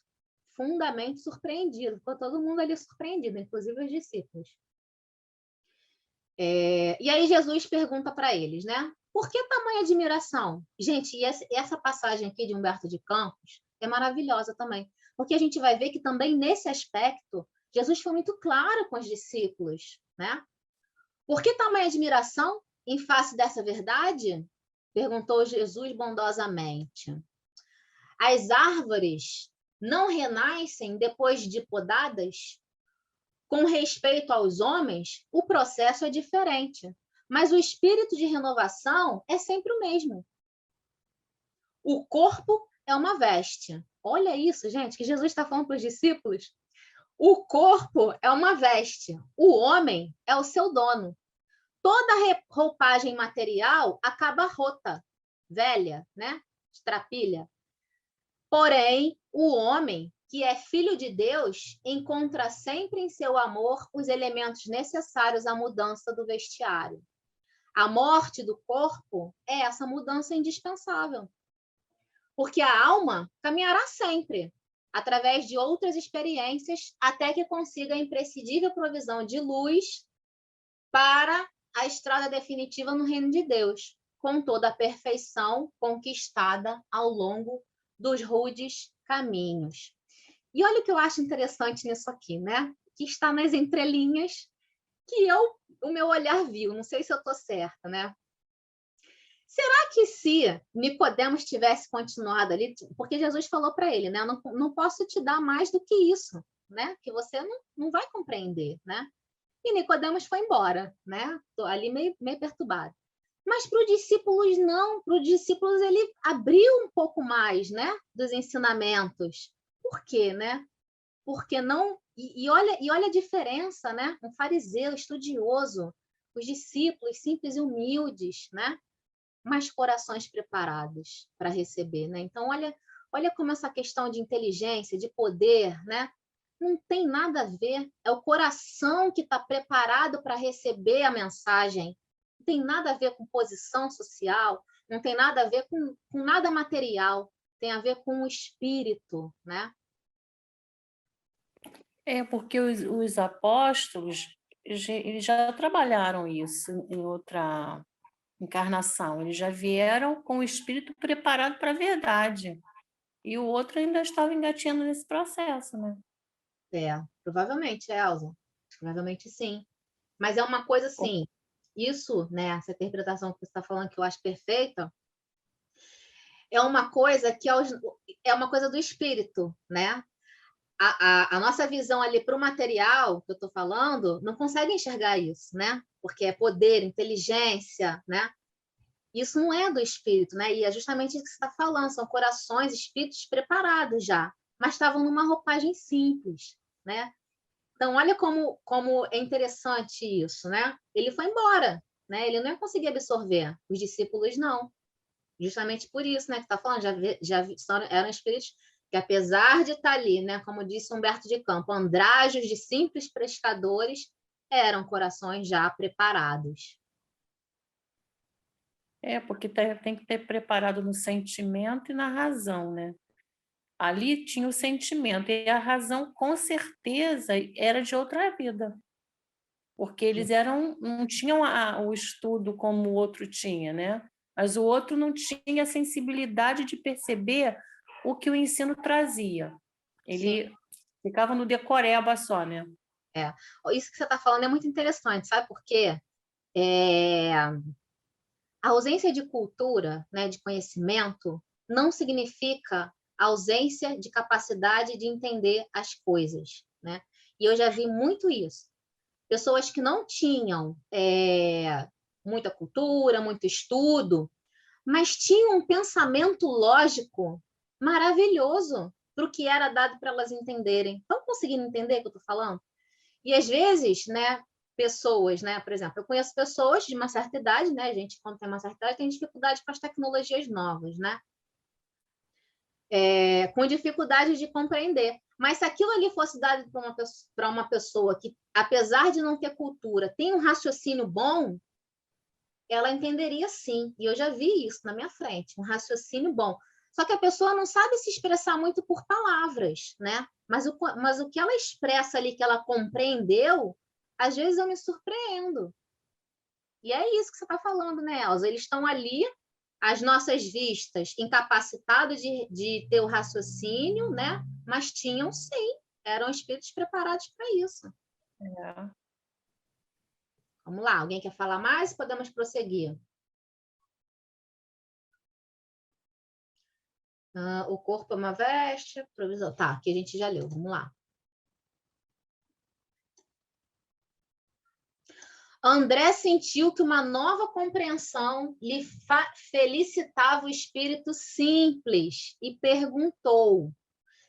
fundamente surpreendido. Ficou todo mundo ali surpreendido, inclusive os discípulos. E aí Jesus pergunta para eles, né? Por que tamanha admiração? Gente, e essa passagem aqui de Humberto de Campos é maravilhosa também, porque a gente vai ver que também nesse aspecto Jesus foi muito claro com os discípulos, né? Por que tamanha admiração em face dessa verdade? Perguntou Jesus bondosamente. As árvores não renascem depois de podadas? Com respeito aos homens, o processo é diferente, mas o espírito de renovação é sempre o mesmo. O corpo é uma veste. Olha isso, gente, que Jesus está falando para os discípulos. O corpo é uma veste, o homem é o seu dono. Toda roupagem material acaba rota, velha, né? Estrapilha. Porém, o homem, que é filho de Deus, encontra sempre em seu amor os elementos necessários à mudança do vestiário. A morte do corpo é essa mudança indispensável. Porque a alma caminhará sempre, através de outras experiências, até que consiga a imprescindível provisão de luz para a estrada definitiva no reino de Deus, com toda a perfeição conquistada ao longo dos rudes caminhos. E olha o que eu acho interessante nisso aqui, né? Que está nas entrelinhas que o meu olhar viu, não sei se eu estou certa, né? será que se Nicodemos tivesse continuado ali, porque Jesus falou para ele, né? Eu não posso te dar mais do que isso, né? Que você não vai compreender, né? E Nicodemos foi embora, né? Tô ali meio perturbado. Mas para os discípulos, não. Para os discípulos, ele abriu um pouco mais, né? Dos ensinamentos. Por quê, né? Porque não... E olha a diferença, né? Um fariseu estudioso, os discípulos simples e humildes, né? Mas corações preparados para receber, né? Então, olha como essa questão de inteligência, de poder, né? Não tem nada a ver. É o coração que está preparado para receber a mensagem. Não tem nada a ver com posição social, não tem nada a ver com nada material. Tem a ver com o espírito, né? Porque os apóstolos, eles já trabalharam isso em outra encarnação. Eles já vieram com o espírito preparado para a verdade. E o outro ainda estava engatinhando nesse processo, né? Provavelmente, Elza. Provavelmente sim. Mas é uma coisa assim, isso, né, essa interpretação que você está falando que eu acho perfeita, é uma coisa que é uma coisa do espírito, né? A nossa visão ali para o material que eu estou falando não consegue enxergar isso, né? Porque é poder, inteligência, né? Isso não é do espírito, né? E é justamente isso que você está falando, são corações, espíritos preparados já, mas estavam numa roupagem simples, né? Então, olha como é interessante isso, né? Ele foi embora, né? Ele não ia conseguir absorver, os discípulos não. Justamente por isso, né? Que está falando, eram espíritos que, apesar de estar ali, né? Como disse Humberto de Campos, andrajos de simples pescadores, eram corações já preparados. Porque tem que ter preparado no sentimento e na razão, né? Ali tinha o sentimento, e a razão, com certeza, era de outra vida. Porque eles não tinham o estudo como o outro tinha, né? Mas o outro não tinha a sensibilidade de perceber o que o ensino trazia. Ele ficava no decoreba só, né? Isso que você está falando é muito interessante, sabe por quê? A ausência de cultura, né, de conhecimento, não significa ausência de capacidade de entender as coisas, né? E eu já vi muito isso. Pessoas que não tinham muita cultura, muito estudo, mas tinham um pensamento lógico maravilhoso para o que era dado para elas entenderem. Estão conseguindo entender o que eu estou falando? E às vezes, né, pessoas, né, por exemplo, eu conheço pessoas de uma certa idade, né, a gente quando tem uma certa idade tem dificuldade com as tecnologias novas, né? Com dificuldade de compreender. Mas se aquilo ali fosse dado para uma pessoa que, apesar de não ter cultura, tem um raciocínio bom, ela entenderia sim. E eu já vi isso na minha frente, um raciocínio bom. Só que a pessoa não sabe se expressar muito por palavras, né? Mas o que ela expressa ali, que ela compreendeu, às vezes eu me surpreendo. E é isso que você está falando, né, Elza? Eles estão ali, às nossas vistas, incapacitados de ter o raciocínio, né? Mas tinham sim, eram espíritos preparados para isso. Vamos lá, alguém quer falar mais? Podemos prosseguir. O corpo é uma veste, provisão. Tá, aqui a gente já leu, vamos lá. André sentiu que uma nova compreensão lhe felicitava o espírito simples e perguntou.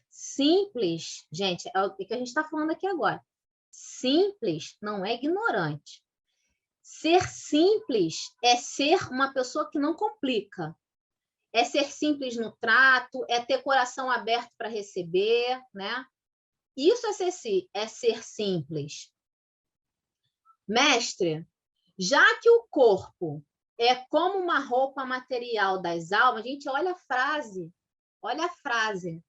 Simples, gente, é o que a gente está falando aqui agora. Simples não é ignorante. Ser simples é ser uma pessoa que não complica. É ser simples no trato, é ter coração aberto para receber, né? Isso é ser simples. Mestre, já que o corpo é como uma roupa material das almas, gente, olha a frase, olha a frase.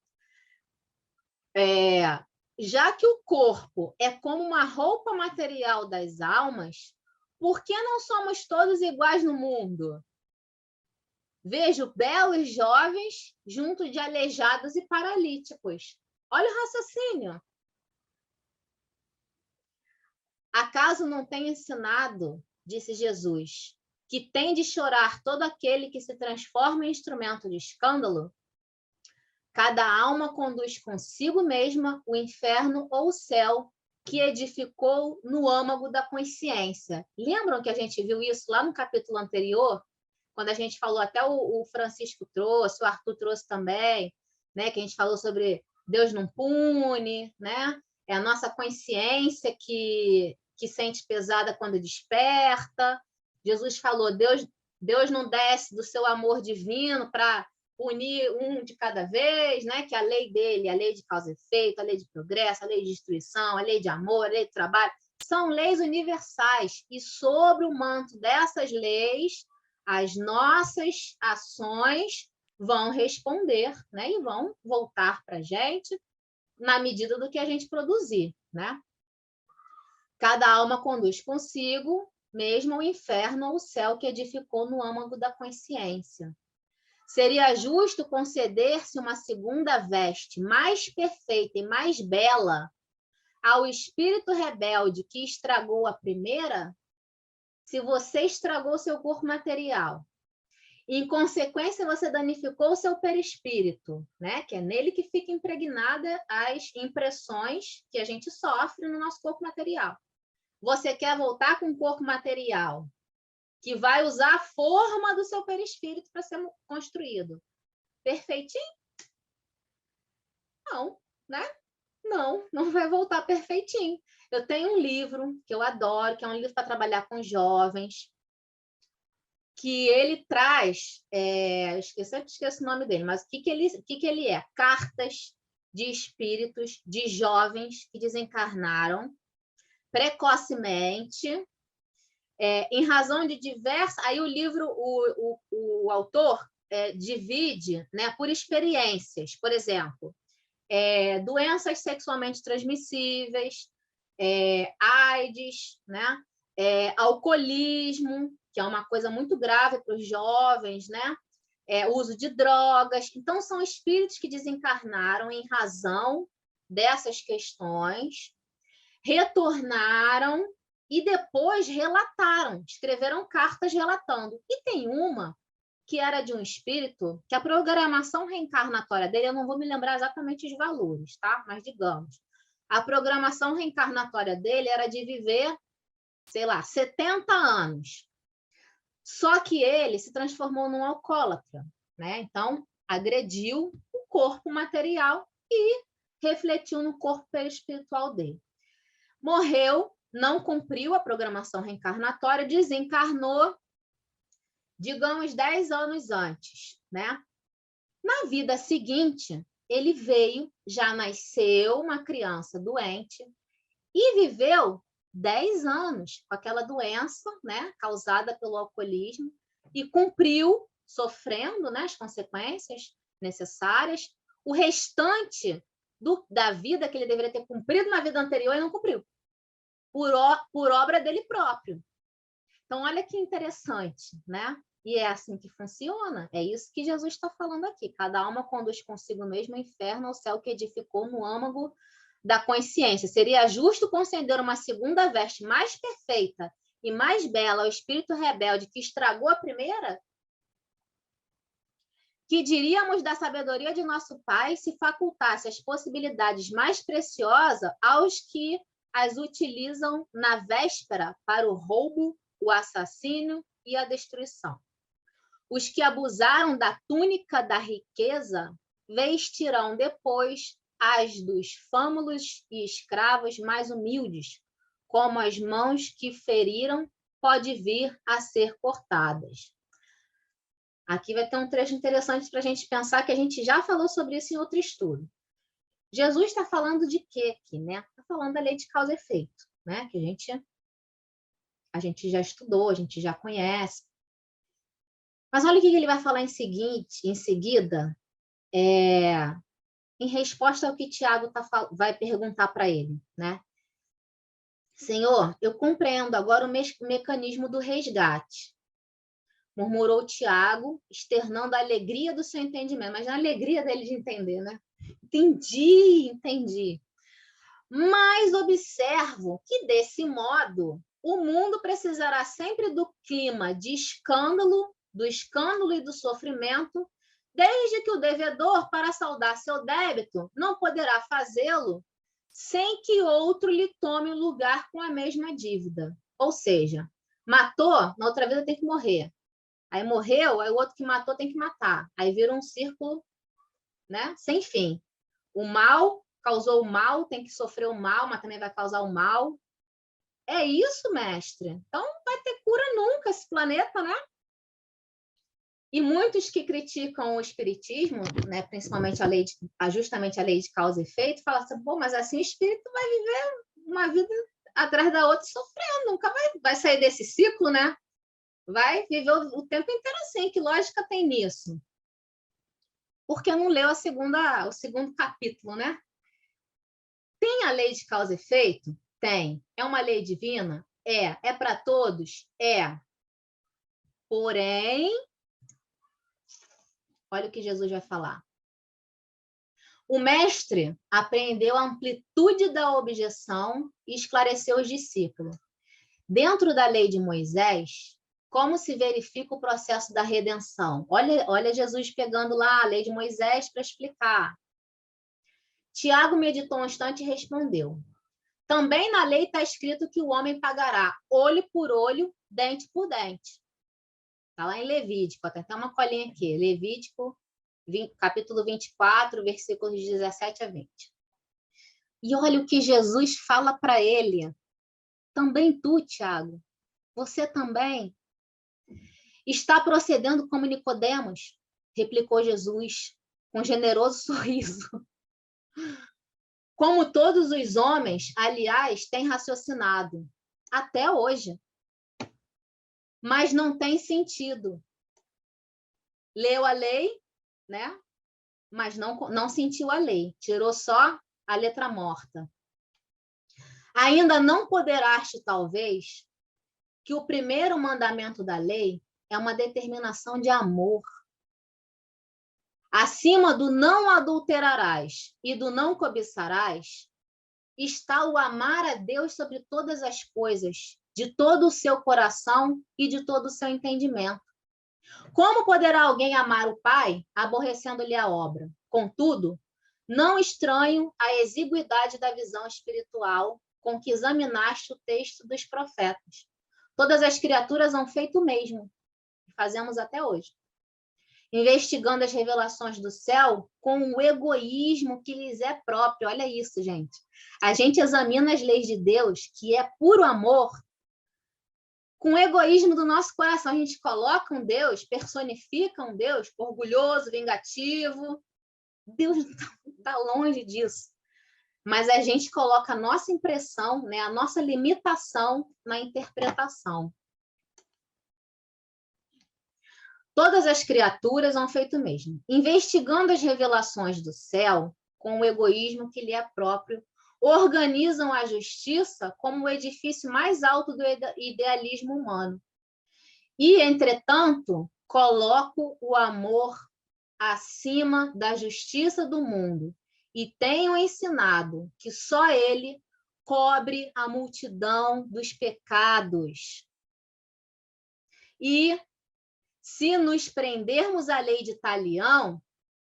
Já que o corpo é como uma roupa material das almas, por que não somos todos iguais no mundo? Vejo belos jovens junto de aleijados e paralíticos. Olha o raciocínio. Acaso não tenho ensinado, disse Jesus, que tem de chorar todo aquele que se transforma em instrumento de escândalo? Cada alma conduz consigo mesma o inferno ou o céu que edificou no âmago da consciência. Lembram que a gente viu isso lá no capítulo anterior? Quando a gente falou, até o Francisco trouxe, o Arthur trouxe também, né? Que a gente falou sobre Deus não pune, né? É a nossa consciência que sente pesada quando desperta. Jesus falou, Deus não desce do seu amor divino para punir um de cada vez, né? Que a lei dele, a lei de causa e efeito, a lei de progresso, a lei de destruição, a lei de amor, a lei de trabalho, são leis universais. E sobre o manto dessas leis, as nossas ações vão responder, né? E vão voltar para a gente na medida do que a gente produzir, né? Cada alma conduz consigo mesmo o inferno ou o céu que edificou no âmago da consciência. Seria justo conceder-se uma segunda veste mais perfeita e mais bela ao espírito rebelde que estragou a primeira? Se você estragou seu corpo material, em consequência você danificou o seu perispírito, né? Que é nele que fica impregnada as impressões que a gente sofre no nosso corpo material. Você quer voltar com um corpo material que vai usar a forma do seu perispírito para ser construído. Perfeitinho? Não, né? Não vai voltar perfeitinho. Eu tenho um livro que eu adoro, que é um livro para trabalhar com jovens, que ele traz, esqueço o nome dele, mas o que ele é? Cartas de espíritos de jovens que desencarnaram precocemente, em razão de diversas... Aí o livro, o autor divide, né, por experiências, por exemplo, doenças sexualmente transmissíveis, AIDS, né, alcoolismo, que é uma coisa muito grave para os jovens, né, uso de drogas. Então, são espíritos que desencarnaram em razão dessas questões, retornaram e depois relataram, escreveram cartas relatando. E tem uma que era de um espírito, que a programação reencarnatória dele, eu não vou me lembrar exatamente os valores, tá? Mas digamos, a programação reencarnatória dele era de viver, sei lá, 70 anos. Só que ele se transformou num alcoólatra, né? Então, agrediu o corpo material e refletiu no corpo perispiritual dele. Morreu, não cumpriu a programação reencarnatória, desencarnou, digamos, 10 anos antes, né? Na vida seguinte, ele veio, já nasceu uma criança doente e viveu 10 anos com aquela doença, né, causada pelo alcoolismo, e cumpriu, sofrendo, né, as consequências necessárias, o restante da vida que ele deveria ter cumprido na vida anterior e não cumpriu, por obra dele próprio. Então, olha que interessante, né? E é assim que funciona. É isso que Jesus está falando aqui. Cada alma conduz consigo mesmo o inferno ao céu que edificou no âmago da consciência. Seria justo conceder uma segunda veste mais perfeita e mais bela ao espírito rebelde que estragou a primeira? Que diríamos da sabedoria de nosso Pai se facultasse as possibilidades mais preciosas aos que as utilizam na véspera para o roubo, o assassínio e a destruição. Os que abusaram da túnica da riqueza vestirão depois as dos fâmulos e escravos mais humildes, como as mãos que feriram pode vir a ser cortadas. Aqui vai ter um trecho interessante para a gente pensar, que a gente já falou sobre isso em outro estudo. Jesus está falando de quê aqui, né? Está falando da lei de causa e efeito, né? Que a gente já estudou, a gente já conhece. Mas olha o que ele vai falar em seguida, em resposta ao que Tiago vai perguntar para ele, né? Senhor, eu compreendo agora o mecanismo do resgate, murmurou Tiago, externando a alegria do seu entendimento, mas a alegria dele de entender, né? Entendi. Mas observo que, desse modo, o mundo precisará sempre do clima de escândalo, do escândalo e do sofrimento, desde que o devedor, para saldar seu débito, não poderá fazê-lo sem que outro lhe tome o lugar com a mesma dívida. Ou seja, matou, na outra vida tem que morrer. Aí morreu, aí o outro que matou tem que matar. Aí vira um círculo, né, sem fim. O mal causou o mal, tem que sofrer o mal, mas também vai causar o mal. É isso, mestre. Então, não vai ter cura nunca esse planeta, né? E muitos que criticam o espiritismo, né, principalmente justamente a lei de causa e efeito, falam assim, pô, mas assim o espírito vai viver uma vida atrás da outra sofrendo, nunca vai sair desse ciclo, né? Vai viver o tempo inteiro assim. Que lógica tem nisso? Porque não leu o segundo capítulo, né? Tem a lei de causa e efeito? Tem. É uma lei divina? É. É para todos? É. Porém, olha o que Jesus vai falar. O mestre apreendeu a amplitude da objeção e esclareceu os discípulos. Dentro da lei de Moisés, como se verifica o processo da redenção? Olha Jesus pegando lá a lei de Moisés para explicar. Tiago meditou um instante e respondeu. Também na lei está escrito que o homem pagará olho por olho, dente por dente. Está lá em Levítico, tem até uma colinha aqui. Levítico, capítulo 24, versículos 17 a 20. E olha o que Jesus fala para ele. Também tu, Tiago, você também está procedendo como Nicodemos, replicou Jesus com um generoso sorriso. Como todos os homens, aliás, têm raciocinado, até hoje. Mas não tem sentido. Leu a lei, né? Mas não sentiu a lei, tirou só a letra morta. Ainda não poderaste, talvez, que o primeiro mandamento da lei é uma determinação de amor. Acima do não adulterarás e do não cobiçarás, está o amar a Deus sobre todas as coisas, de todo o seu coração e de todo o seu entendimento. Como poderá alguém amar o Pai, aborrecendo-lhe a obra? Contudo, não estranho a exiguidade da visão espiritual com que examinaste o texto dos profetas. Todas as criaturas hão feito o mesmo, e fazemos até hoje. Investigando as revelações do céu com o egoísmo que lhes é próprio. Olha isso, gente. A gente examina as leis de Deus, que é puro amor, com o egoísmo do nosso coração. A gente coloca um Deus, personifica um Deus orgulhoso, vingativo. Deus está longe disso. Mas a gente coloca a nossa impressão, né, a nossa limitação na interpretação. Todas as criaturas hão feito o mesmo, investigando as revelações do céu com o egoísmo que lhe é próprio, organizam a justiça como o edifício mais alto do idealismo humano. E, entretanto, coloco o amor acima da justiça do mundo e tenho ensinado que só ele cobre a multidão dos pecados. E se nos prendermos à lei de Talião,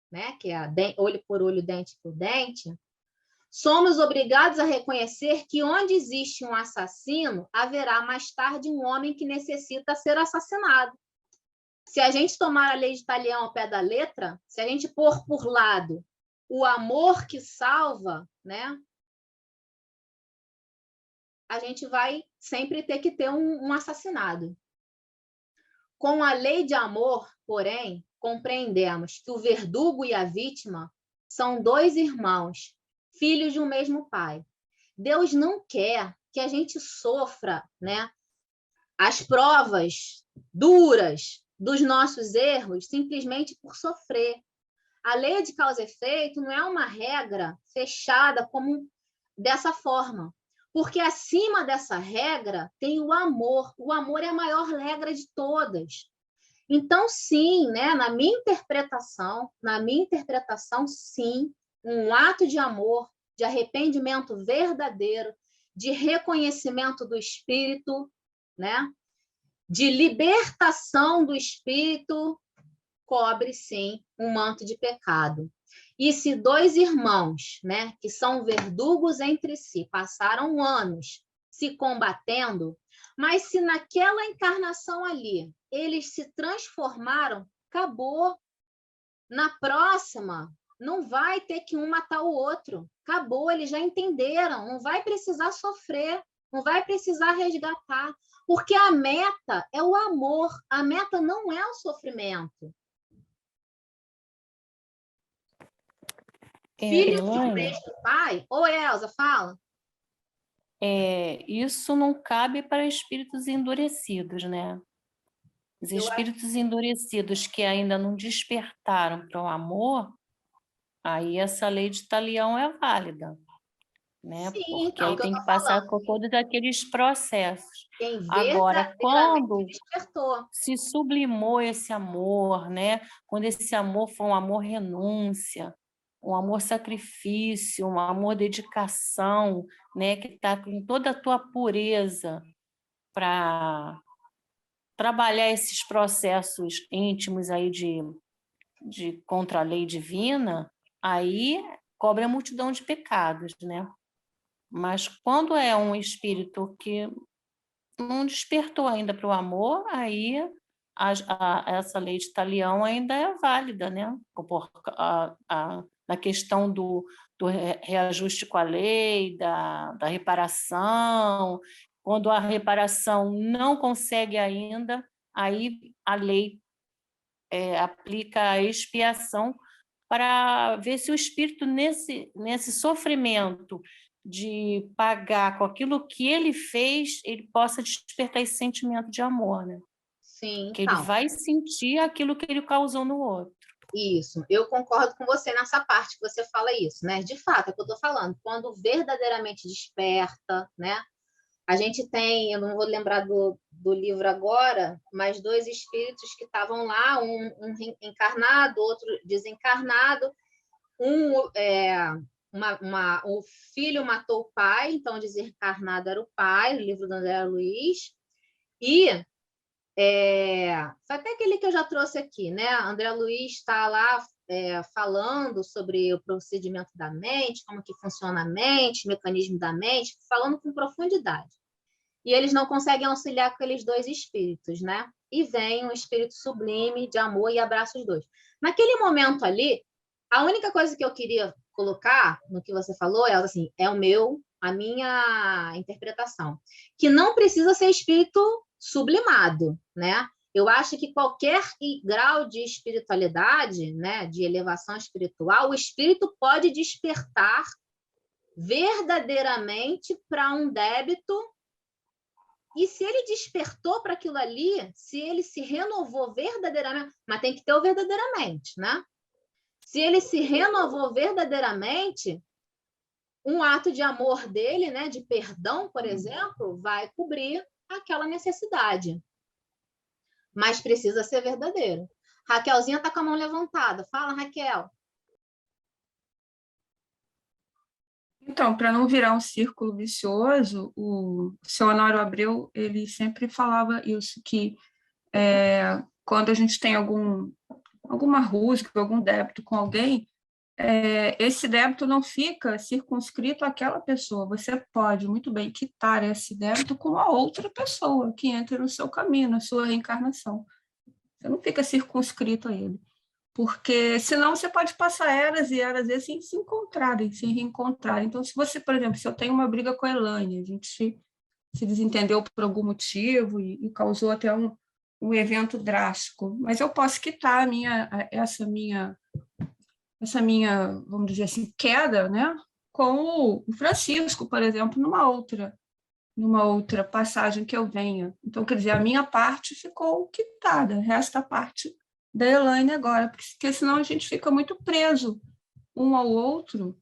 né, que é a olho por olho, dente por dente, somos obrigados a reconhecer que onde existe um assassino, haverá mais tarde um homem que necessita ser assassinado. Se a gente tomar a lei de Talião ao pé da letra, se a gente pôr por lado o amor que salva, né, a gente vai sempre ter que ter um assassinado. Com a lei de amor, porém, compreendemos que o verdugo e a vítima são dois irmãos, filhos de um mesmo pai. Deus não quer que a gente sofra, né, as provas duras dos nossos erros simplesmente por sofrer. A lei de causa e efeito não é uma regra fechada como dessa forma, porque acima dessa regra tem o amor. O amor é a maior regra de todas. Então, sim, né, na minha interpretação, sim, um ato de amor, de arrependimento verdadeiro, de reconhecimento do espírito, né? De libertação do espírito, cobre, sim, um manto de pecado. E se dois irmãos, né, que são verdugos entre si, passaram anos se combatendo, mas se naquela encarnação ali eles se transformaram, acabou. Na próxima, não vai ter que um matar o outro. Acabou, eles já entenderam. Não vai precisar sofrer, não vai precisar resgatar. Porque a meta é o amor, a meta não é o sofrimento. Filho que presta o pai... Oi, Elza, fala. Isso não cabe para espíritos endurecidos, né? Os espíritos endurecidos que ainda não despertaram para o amor, aí essa lei de Talião é válida, né? Sim, porque então, aí tem que passar por todos aqueles processos. Quem Agora, quando despertou. se sublimou esse amor, né? Quando esse amor foi um amor renúncia, um amor sacrifício, um amor dedicação, né? Que está com toda a tua pureza para trabalhar esses processos íntimos aí de contra a lei divina, aí cobre a multidão de pecados, né? Mas quando é um espírito que não despertou ainda para o amor, aí essa lei de Talião ainda é válida, né? Na questão do reajuste com a lei, da reparação. Quando a reparação não consegue ainda, aí a lei aplica a expiação para ver se o espírito, nesse sofrimento de pagar com aquilo que ele fez, ele possa despertar esse sentimento de amor, né? Sim, que ele vai sentir aquilo que ele causou no outro. Isso, eu concordo com você nessa parte que você fala isso, né? De fato, é o que eu estou falando. Quando verdadeiramente desperta, né? A gente tem, eu não vou lembrar do livro agora, mas dois espíritos que estavam lá, um encarnado, outro desencarnado. O filho matou o pai, então desencarnado era o pai, o livro do André Luiz. E foi até aquele que eu já trouxe aqui, né? André Luiz está lá falando sobre o procedimento da mente, como que funciona a mente, o mecanismo da mente, falando com profundidade. E eles não conseguem auxiliar aqueles dois espíritos, né? E vem um espírito sublime de amor e abraça os dois. Naquele momento ali, a única coisa que eu queria colocar no que você falou é assim, a minha interpretação, que não precisa ser espírito sublimado, né? Eu acho que qualquer grau de espiritualidade, né, de elevação espiritual, o espírito pode despertar verdadeiramente para um débito. E se ele despertou para aquilo ali, se ele se renovou verdadeiramente, mas tem que ter o verdadeiramente, né? Se ele se renovou verdadeiramente, um ato de amor dele, né, de perdão, por exemplo, vai cobrir aquela necessidade. Mas precisa ser verdadeiro. Raquelzinha está com a mão levantada. Fala, Raquel. Então, para não virar um círculo vicioso, o seu Honório Abreu, ele sempre falava isso, que quando a gente tem alguma rusga, algum débito com alguém, esse débito não fica circunscrito àquela pessoa. Você pode muito bem quitar esse débito com a outra pessoa que entra no seu caminho, na sua reencarnação. Você não fica circunscrito a ele. Porque senão você pode passar eras e eras sem se encontrarem, sem reencontrar. Então, se você, por exemplo, se eu tenho uma briga com a Elaine, a gente se desentendeu por algum motivo e causou até um evento drástico, mas eu posso quitar essa minha, vamos dizer assim, queda, né, com o Francisco, por exemplo, numa outra passagem que eu venha. Então, quer dizer, a minha parte ficou quitada, resta a parte da Elaine agora, porque senão a gente fica muito preso um ao outro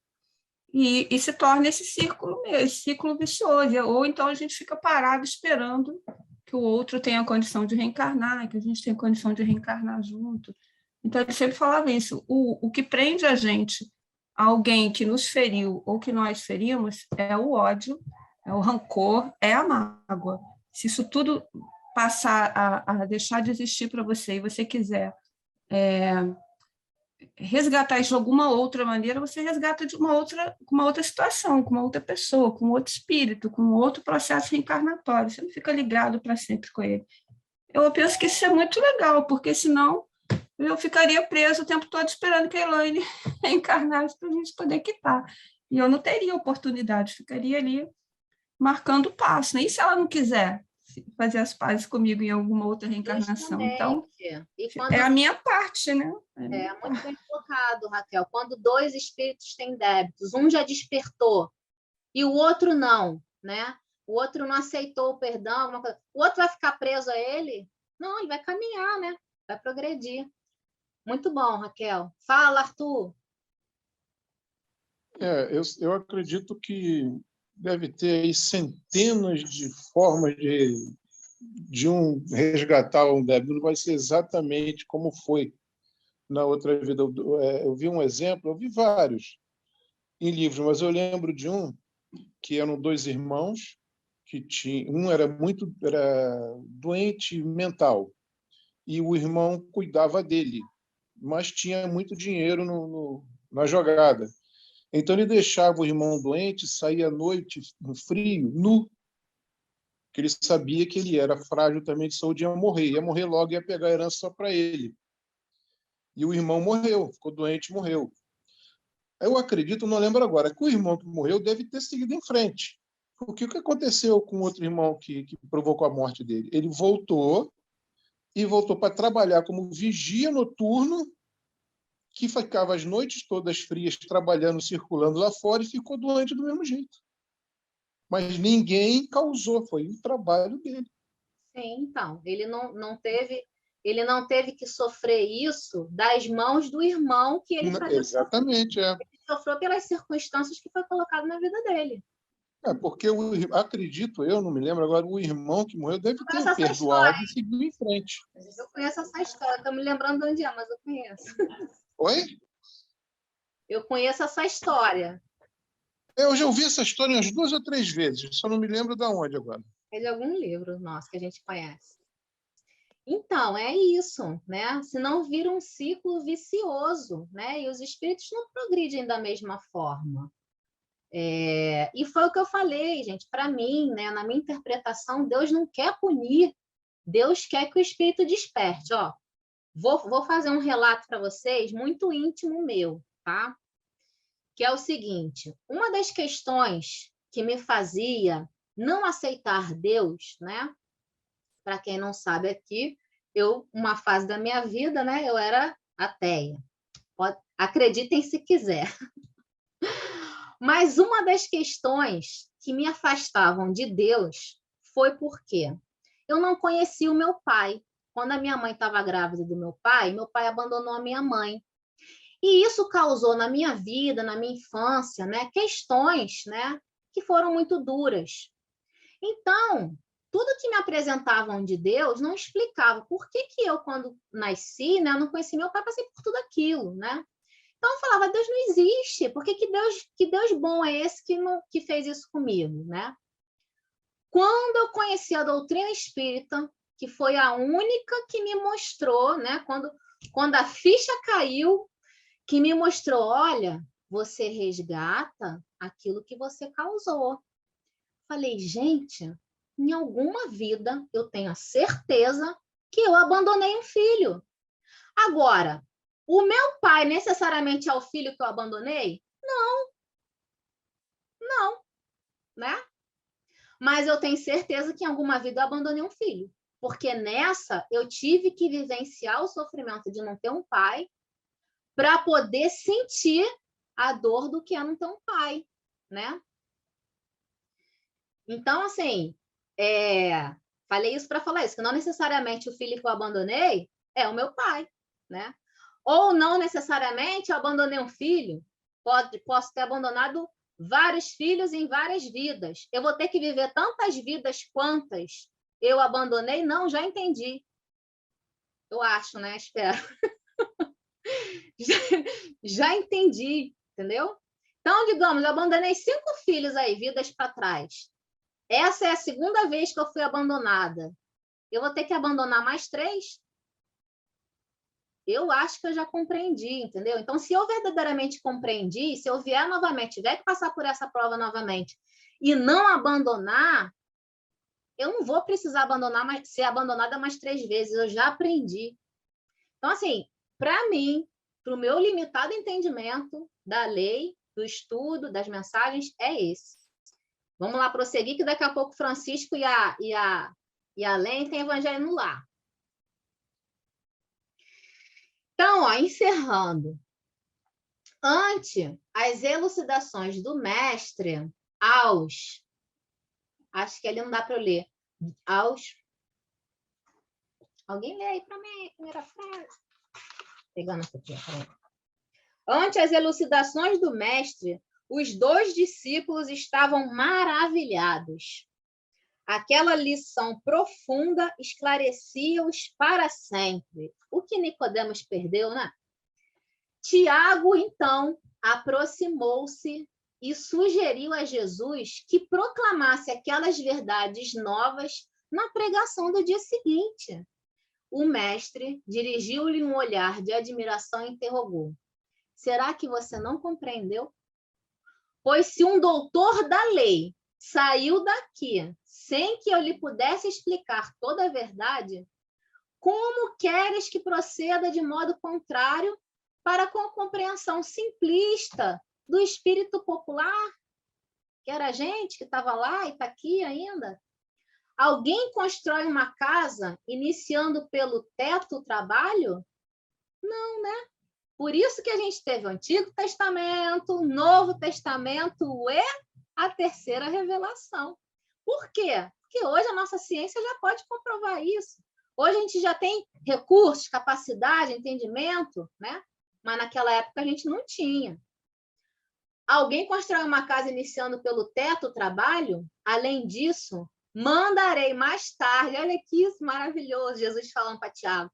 e se torna esse ciclo vicioso, ou então a gente fica parado esperando que o outro tenha condição de reencarnar, que a gente tenha condição de reencarnar junto. Então, ele sempre falava isso, o que prende a gente a alguém que nos feriu ou que nós ferimos é o ódio é o rancor, é a mágoa. Se isso tudo passar a deixar de existir para você e você quiser resgatar isso de alguma outra maneira, você resgata de com uma outra situação, com uma outra pessoa, com outro espírito, com outro processo reencarnatório. Você não fica ligado para sempre com ele. Eu penso que isso é muito legal, porque senão eu ficaria preso o tempo todo esperando que a Elaine reencarnasse para a gente poder quitar. E eu não teria oportunidade, ficaria ali marcando o passo. Nem se ela não quiser fazer as pazes comigo em alguma outra reencarnação. Justamente. Então, Quando... é a minha parte, né? Muito bem colocado, Raquel. Quando dois espíritos têm débitos, um já despertou e o outro não, né? O outro não aceitou o perdão, o outro vai ficar preso a ele? Não, ele vai caminhar, né? Vai progredir. Muito bom, Raquel. Fala, Arthur. Eu acredito que deve ter aí centenas de formas de resgatar um débito. Não vai ser exatamente como foi na outra vida. Eu vi um exemplo, eu vi vários em livros, mas eu lembro de um que eram dois irmãos que um era doente mental e o irmão cuidava dele, mas tinha muito dinheiro na jogada. Então ele deixava o irmão doente, saía à noite no frio, nu, porque ele sabia que ele era frágil também de saúde, ia morrer logo, ia pegar a herança só para ele. E o irmão morreu, ficou doente e morreu. Eu acredito, não lembro agora, que o irmão que morreu deve ter seguido em frente. Porque o que aconteceu com o outro irmão que provocou a morte dele? Ele voltou para trabalhar como vigia noturno, que ficava as noites todas frias trabalhando, circulando lá fora e ficou doente do mesmo jeito. Mas ninguém causou, foi o trabalho dele. Sim, então, ele não teve que sofrer isso das mãos do irmão que ele fazia. Exatamente, Ele sofreu pelas circunstâncias que foi colocado na vida dele. Porque acredito, eu não me lembro agora, o irmão que morreu deve ter perdoado e seguido em frente. Eu conheço essa história, estou me lembrando de onde é, mas eu conheço. Oi? Eu conheço essa história. Eu já ouvi essa história umas 2 ou 3 vezes, só não me lembro de onde agora. É de algum livro nosso que a gente conhece. Então, é isso, né? Senão vira um ciclo vicioso, né? E os espíritos não progridem da mesma forma. E foi o que eu falei, gente. Para mim, né, na minha interpretação, Deus não quer punir, Deus quer que o espírito desperte. Ó, vou fazer um relato para vocês muito íntimo meu, tá? Que é o seguinte: uma das questões que me fazia não aceitar Deus, né? Para quem não sabe aqui, uma fase da minha vida, né, eu era ateia. Acreditem se quiser. Mas uma das questões que me afastavam de Deus foi porque eu não conhecia o meu pai. Quando a minha mãe estava grávida do meu pai abandonou a minha mãe. E isso causou na minha vida, na minha infância, né, questões, né, que foram muito duras. Então, tudo que me apresentavam de Deus não explicava por que eu, quando nasci, né, não conheci meu pai, passei por tudo aquilo, né? Então, eu falava, Deus não existe, por que Deus bom é esse que fez isso comigo, né? Quando eu conheci a doutrina espírita, que foi a única que me mostrou, né, quando a ficha caiu, que me mostrou, olha, você resgata aquilo que você causou. Falei, gente, em alguma vida eu tenho a certeza que eu abandonei um filho. Agora, o meu pai necessariamente é o filho que eu abandonei? Não, né? Mas eu tenho certeza que em alguma vida eu abandonei um filho. Porque nessa eu tive que vivenciar o sofrimento de não ter um pai para poder sentir a dor do que é não ter um pai, né? Então, assim, falei isso para falar isso, que não necessariamente o filho que eu abandonei é o meu pai, né? Ou não necessariamente eu abandonei um filho, posso ter abandonado vários filhos em várias vidas. Eu vou ter que viver tantas vidas quantas eu abandonei? Não, já entendi. Eu acho, né? Espero. já entendi, entendeu? Então, digamos, eu abandonei 5 filhos aí, vidas para trás. Essa é a segunda vez que eu fui abandonada. Eu vou ter que abandonar mais 3? Eu acho que eu já compreendi, entendeu? Então, se eu verdadeiramente compreendi, se eu vier novamente, tiver que passar por essa prova novamente e não abandonar, eu não vou precisar ser abandonada mais 3 vezes. Eu já aprendi. Então, assim, para mim, para o meu limitado entendimento da lei, do estudo, das mensagens, é esse. Vamos lá prosseguir, que daqui a pouco Francisco e a Len tem evangelho no lar. Então, ó, encerrando. Ante as elucidações do mestre aos... Acho que ali não dá para eu ler. Alguém lê aí para mim a primeira frase. Pegando essa aqui. Ante as elucidações do mestre, os 2 discípulos estavam maravilhados. Aquela lição profunda esclarecia-os para sempre. O que Nicodemos perdeu, né? Tiago, então, aproximou-se e sugeriu a Jesus que proclamasse aquelas verdades novas na pregação do dia seguinte. O mestre dirigiu-lhe um olhar de admiração e interrogou: será que você não compreendeu? Pois se um doutor da lei saiu daqui sem que eu lhe pudesse explicar toda a verdade, como queres que proceda de modo contrário para com a compreensão simplista do espírito popular? Que era a gente que estava lá e está aqui ainda? Alguém constrói uma casa iniciando pelo teto o trabalho? Não, né? Por isso que a gente teve o Antigo Testamento, o Novo Testamento e a terceira revelação. Por quê? Porque hoje a nossa ciência já pode comprovar isso. Hoje a gente já tem recursos, capacidade, entendimento, né? Mas naquela época a gente não tinha. Alguém constrói uma casa iniciando pelo teto o trabalho? Além disso, mandarei mais tarde, olha que maravilhoso, Jesus falando para Tiago,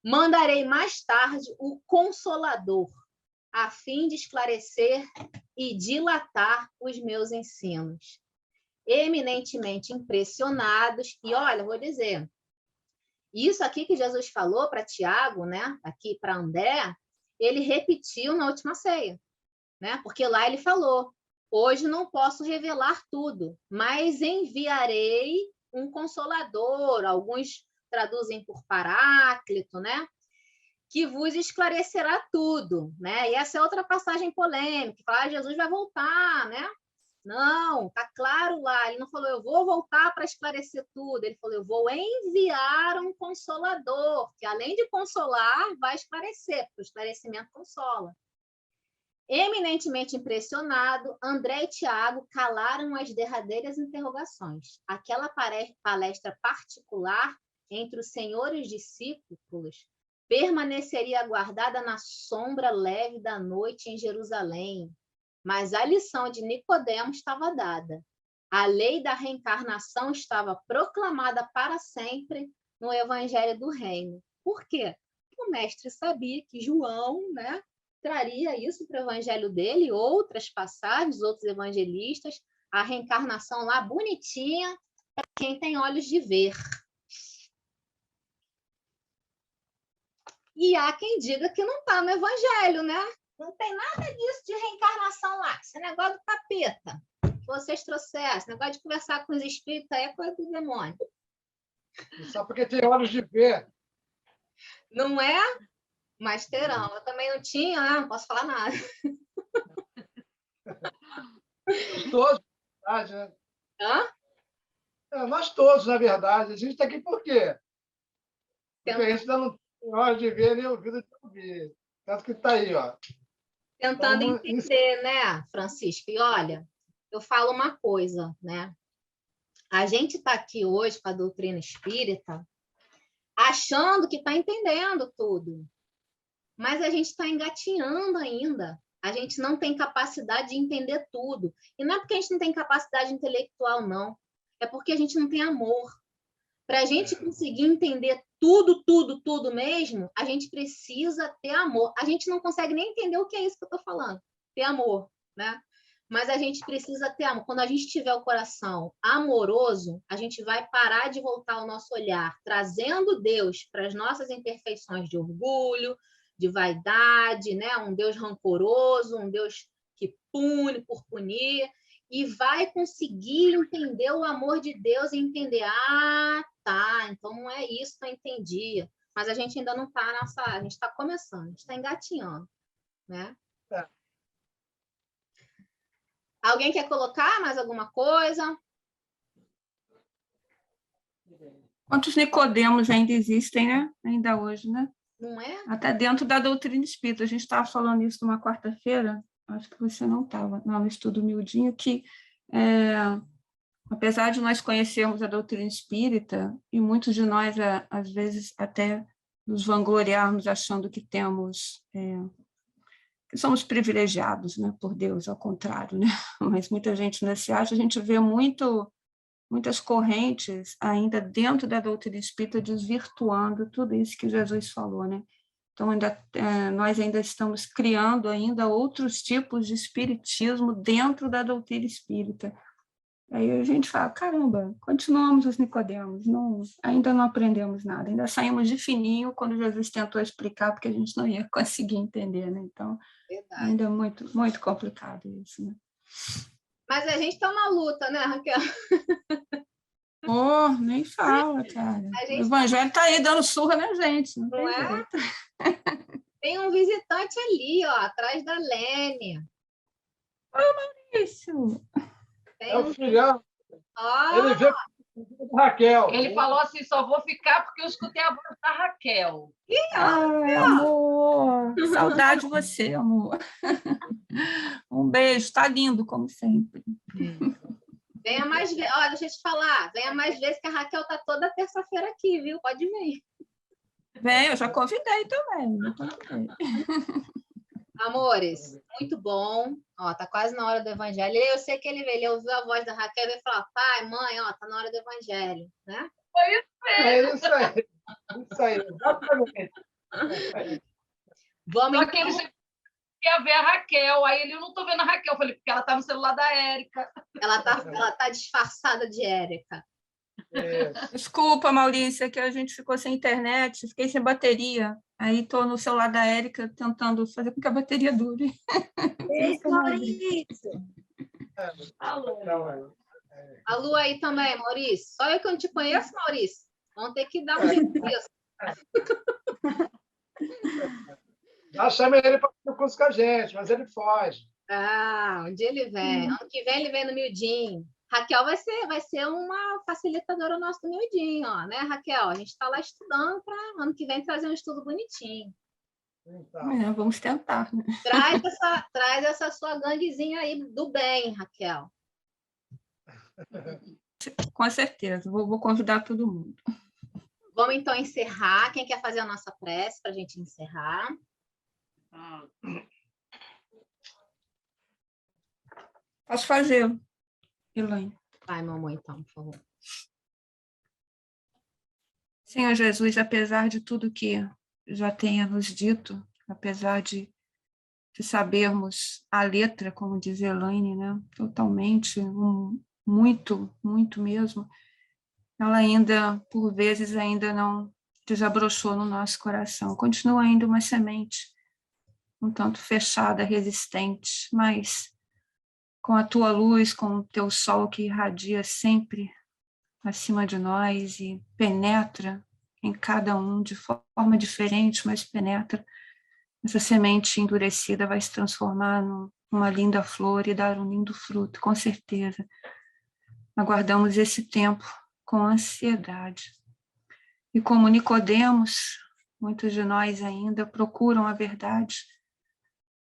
mandarei mais tarde o Consolador, a fim de esclarecer e dilatar os meus ensinos. Eminentemente impressionados, e olha, vou dizer, isso aqui que Jesus falou para Tiago, né? Aqui para André, ele repetiu na última ceia, né? Porque lá ele falou: hoje não posso revelar tudo, mas enviarei um consolador, alguns traduzem por Paráclito, né? Que vos esclarecerá tudo, né? E essa é outra passagem polêmica, que fala: Jesus vai voltar, né? Não, tá claro lá, ele não falou eu vou voltar para esclarecer tudo, ele falou eu vou enviar um consolador, que além de consolar, vai esclarecer, porque o esclarecimento consola. Eminentemente impressionado, André e Tiago calaram as derradeiras interrogações. Aquela palestra particular entre os senhores discípulos permaneceria guardada na sombra leve da noite em Jerusalém. Mas a lição de Nicodemos estava dada. A lei da reencarnação estava proclamada para sempre no Evangelho do Reino. Por quê? O mestre sabia que João, né, traria isso para o Evangelho dele, outras passagens, outros evangelistas, a reencarnação lá bonitinha, para quem tem olhos de ver. E há quem diga que não está no Evangelho, né? Não tem nada disso de reencarnação lá. Esse negócio do capeta que vocês trouxeram, esse negócio de conversar com os espíritos aí é coisa do demônio. Só porque tem olhos de ver. Não é? Mas terão. Eu também não tinha, né? Não posso falar nada. Todos, na verdade, né? Hã? Nós todos, na verdade. A gente está aqui por quê? Porque a gente ainda não tem olhos de ver nem ouvido de ouvir. Tanto que está aí, ó. Tentando entender, né, Francisco? E olha, eu falo uma coisa, né? A gente está aqui hoje com a doutrina espírita achando que está entendendo tudo, mas a gente está engatinhando ainda. A gente não tem capacidade de entender tudo. E não é porque a gente não tem capacidade intelectual, não. É porque a gente não tem amor. Para a gente conseguir entender tudo mesmo, a gente precisa ter amor. A gente não consegue nem entender o que é isso que eu estou falando, ter amor, né? Mas a gente precisa ter amor. Quando a gente tiver o coração amoroso, a gente vai parar de voltar o nosso olhar, trazendo Deus para as nossas imperfeições de orgulho, de vaidade, né? Um Deus rancoroso, um Deus que pune por punir, e vai conseguir entender o amor de Deus e entender, tá, então não é isso que eu entendi. Mas a gente ainda não está a gente está começando, a gente está engatinhando, né? É. Alguém quer colocar mais alguma coisa? Quantos Nicodemos ainda existem, né? Ainda hoje, né? Não é? Até dentro da doutrina espírita. A gente estava falando isso numa quarta-feira, acho que você não estava, no estudo miudinho, que apesar de nós conhecermos a doutrina espírita, e muitos de nós, às vezes, até nos vangloriarmos achando que temos... que somos privilegiados, né, por Deus, ao contrário, né? Mas muita gente não se acha, a gente vê muitas correntes ainda dentro da doutrina espírita desvirtuando tudo isso que Jesus falou, né? Então, nós ainda estamos criando ainda outros tipos de espiritismo dentro da doutrina espírita. Aí a gente fala, caramba, continuamos os Nicodemos, ainda não aprendemos nada, ainda saímos de fininho quando Jesus tentou explicar, porque a gente não ia conseguir entender, né? Então, verdade. ainda é muito, muito complicado isso, né? Mas a gente está na luta, né, Raquel? Oh, nem fala, cara. O evangelho está aí dando surra na gente, não tem jeito. Tem um visitante ali, ó, atrás da Lene. Ô, Maurício! É o filhão. Ele veio com a Raquel. Ele falou assim, só vou ficar porque eu escutei a voz da Raquel. Ai, amor! Saudade de você, amor. Um beijo, tá lindo, como sempre. Venha mais vezes. Olha, deixa eu te falar. Venha mais vezes que a Raquel tá toda terça-feira aqui, viu? Pode vir. Vem, eu já convidei também. Amores, muito bom. Ó, tá quase na hora do evangelho. Eu sei que ele ouviu a voz da Raquel e falou: pai, mãe, ó, tá na hora do evangelho, né? Foi isso mesmo. É isso aí. Isso aí, exatamente. Vamos Só que ele quer ver a Raquel. Aí ele, eu não estou vendo a Raquel. Eu falei, porque ela está no celular da Érica. Ela tá disfarçada de Érica. Desculpa, Maurícia, que a gente ficou sem internet, fiquei sem bateria. Aí estou no celular da Érica tentando fazer com que a bateria dure. Isso, Maurício. A Lu aí também, Maurício. Só eu que não te conheço, Maurício. Vamos ter que dar um jeito nisso. Já chamei ele para fazer o curso com a gente, mas ele foge. Um dia ele vem. Ano que vem ele vem no Miudinho. Raquel vai ser uma facilitadora nossa do Miudinho, ó, né, Raquel? A gente está lá estudando para ano que vem trazer um estudo bonitinho. Então. Vamos tentar, né? Traz essa sua ganguezinha aí do bem, Raquel. Com certeza, vou convidar todo mundo. Vamos então encerrar. Quem quer fazer a nossa prece para a gente encerrar? Posso fazer, Elaine? Vai, mamãe, então, por favor. Senhor Jesus, apesar de tudo que já tenha nos dito, apesar de sabermos a letra, como diz Elaine, né, totalmente, muito, muito mesmo, ela ainda, por vezes, ainda não desabrochou no nosso coração. Continua ainda uma semente, um tanto fechada, resistente, mas com a tua luz, com o teu sol que irradia sempre acima de nós e penetra em cada um de forma diferente, mas penetra. Essa semente endurecida vai se transformar numa linda flor e dar um lindo fruto, com certeza. Aguardamos esse tempo com ansiedade. E como Nicodemos, muitos de nós ainda procuram a verdade,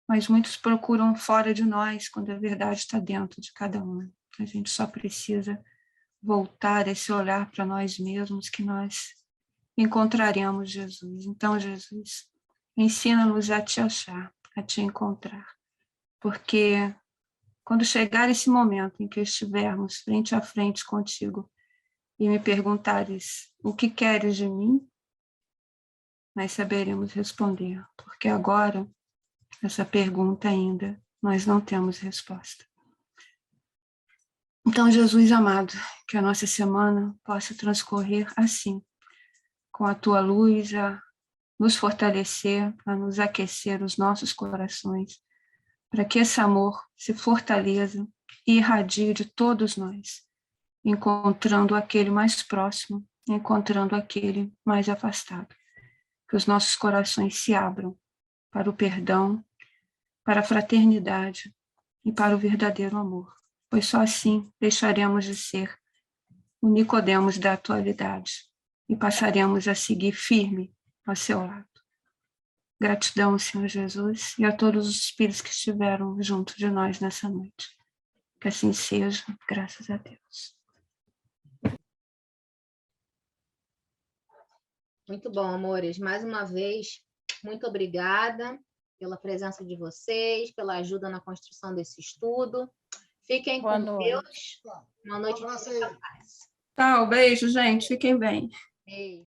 mas muitos procuram fora de nós, quando a verdade está dentro de cada um. A gente só precisa voltar esse olhar para nós mesmos, que nós encontraremos Jesus. Então, Jesus, ensina-nos a te achar, a te encontrar, porque quando chegar esse momento em que estivermos frente a frente contigo e me perguntares o que queres de mim, nós saberemos responder, porque agora essa pergunta ainda nós não temos resposta. Então, Jesus amado, que a nossa semana possa transcorrer assim, com a tua luz a nos fortalecer, a nos aquecer os nossos corações, para que esse amor se fortaleça e irradie de todos nós, encontrando aquele mais próximo, encontrando aquele mais afastado. Que os nossos corações se abram para o perdão, para a fraternidade e para o verdadeiro amor, pois só assim deixaremos de ser o Nicodemos da atualidade e passaremos a seguir firme ao seu lado. Gratidão, Senhor Jesus, e a todos os espíritos que estiveram junto de nós nessa noite. Que assim seja, graças a Deus. Muito bom, amores. Mais uma vez, muito obrigada pela presença de vocês, pela ajuda na construção desse estudo. Fiquem com Deus. Uma noite de muita paz. Tchau, beijo, gente. Fiquem bem. Beijo.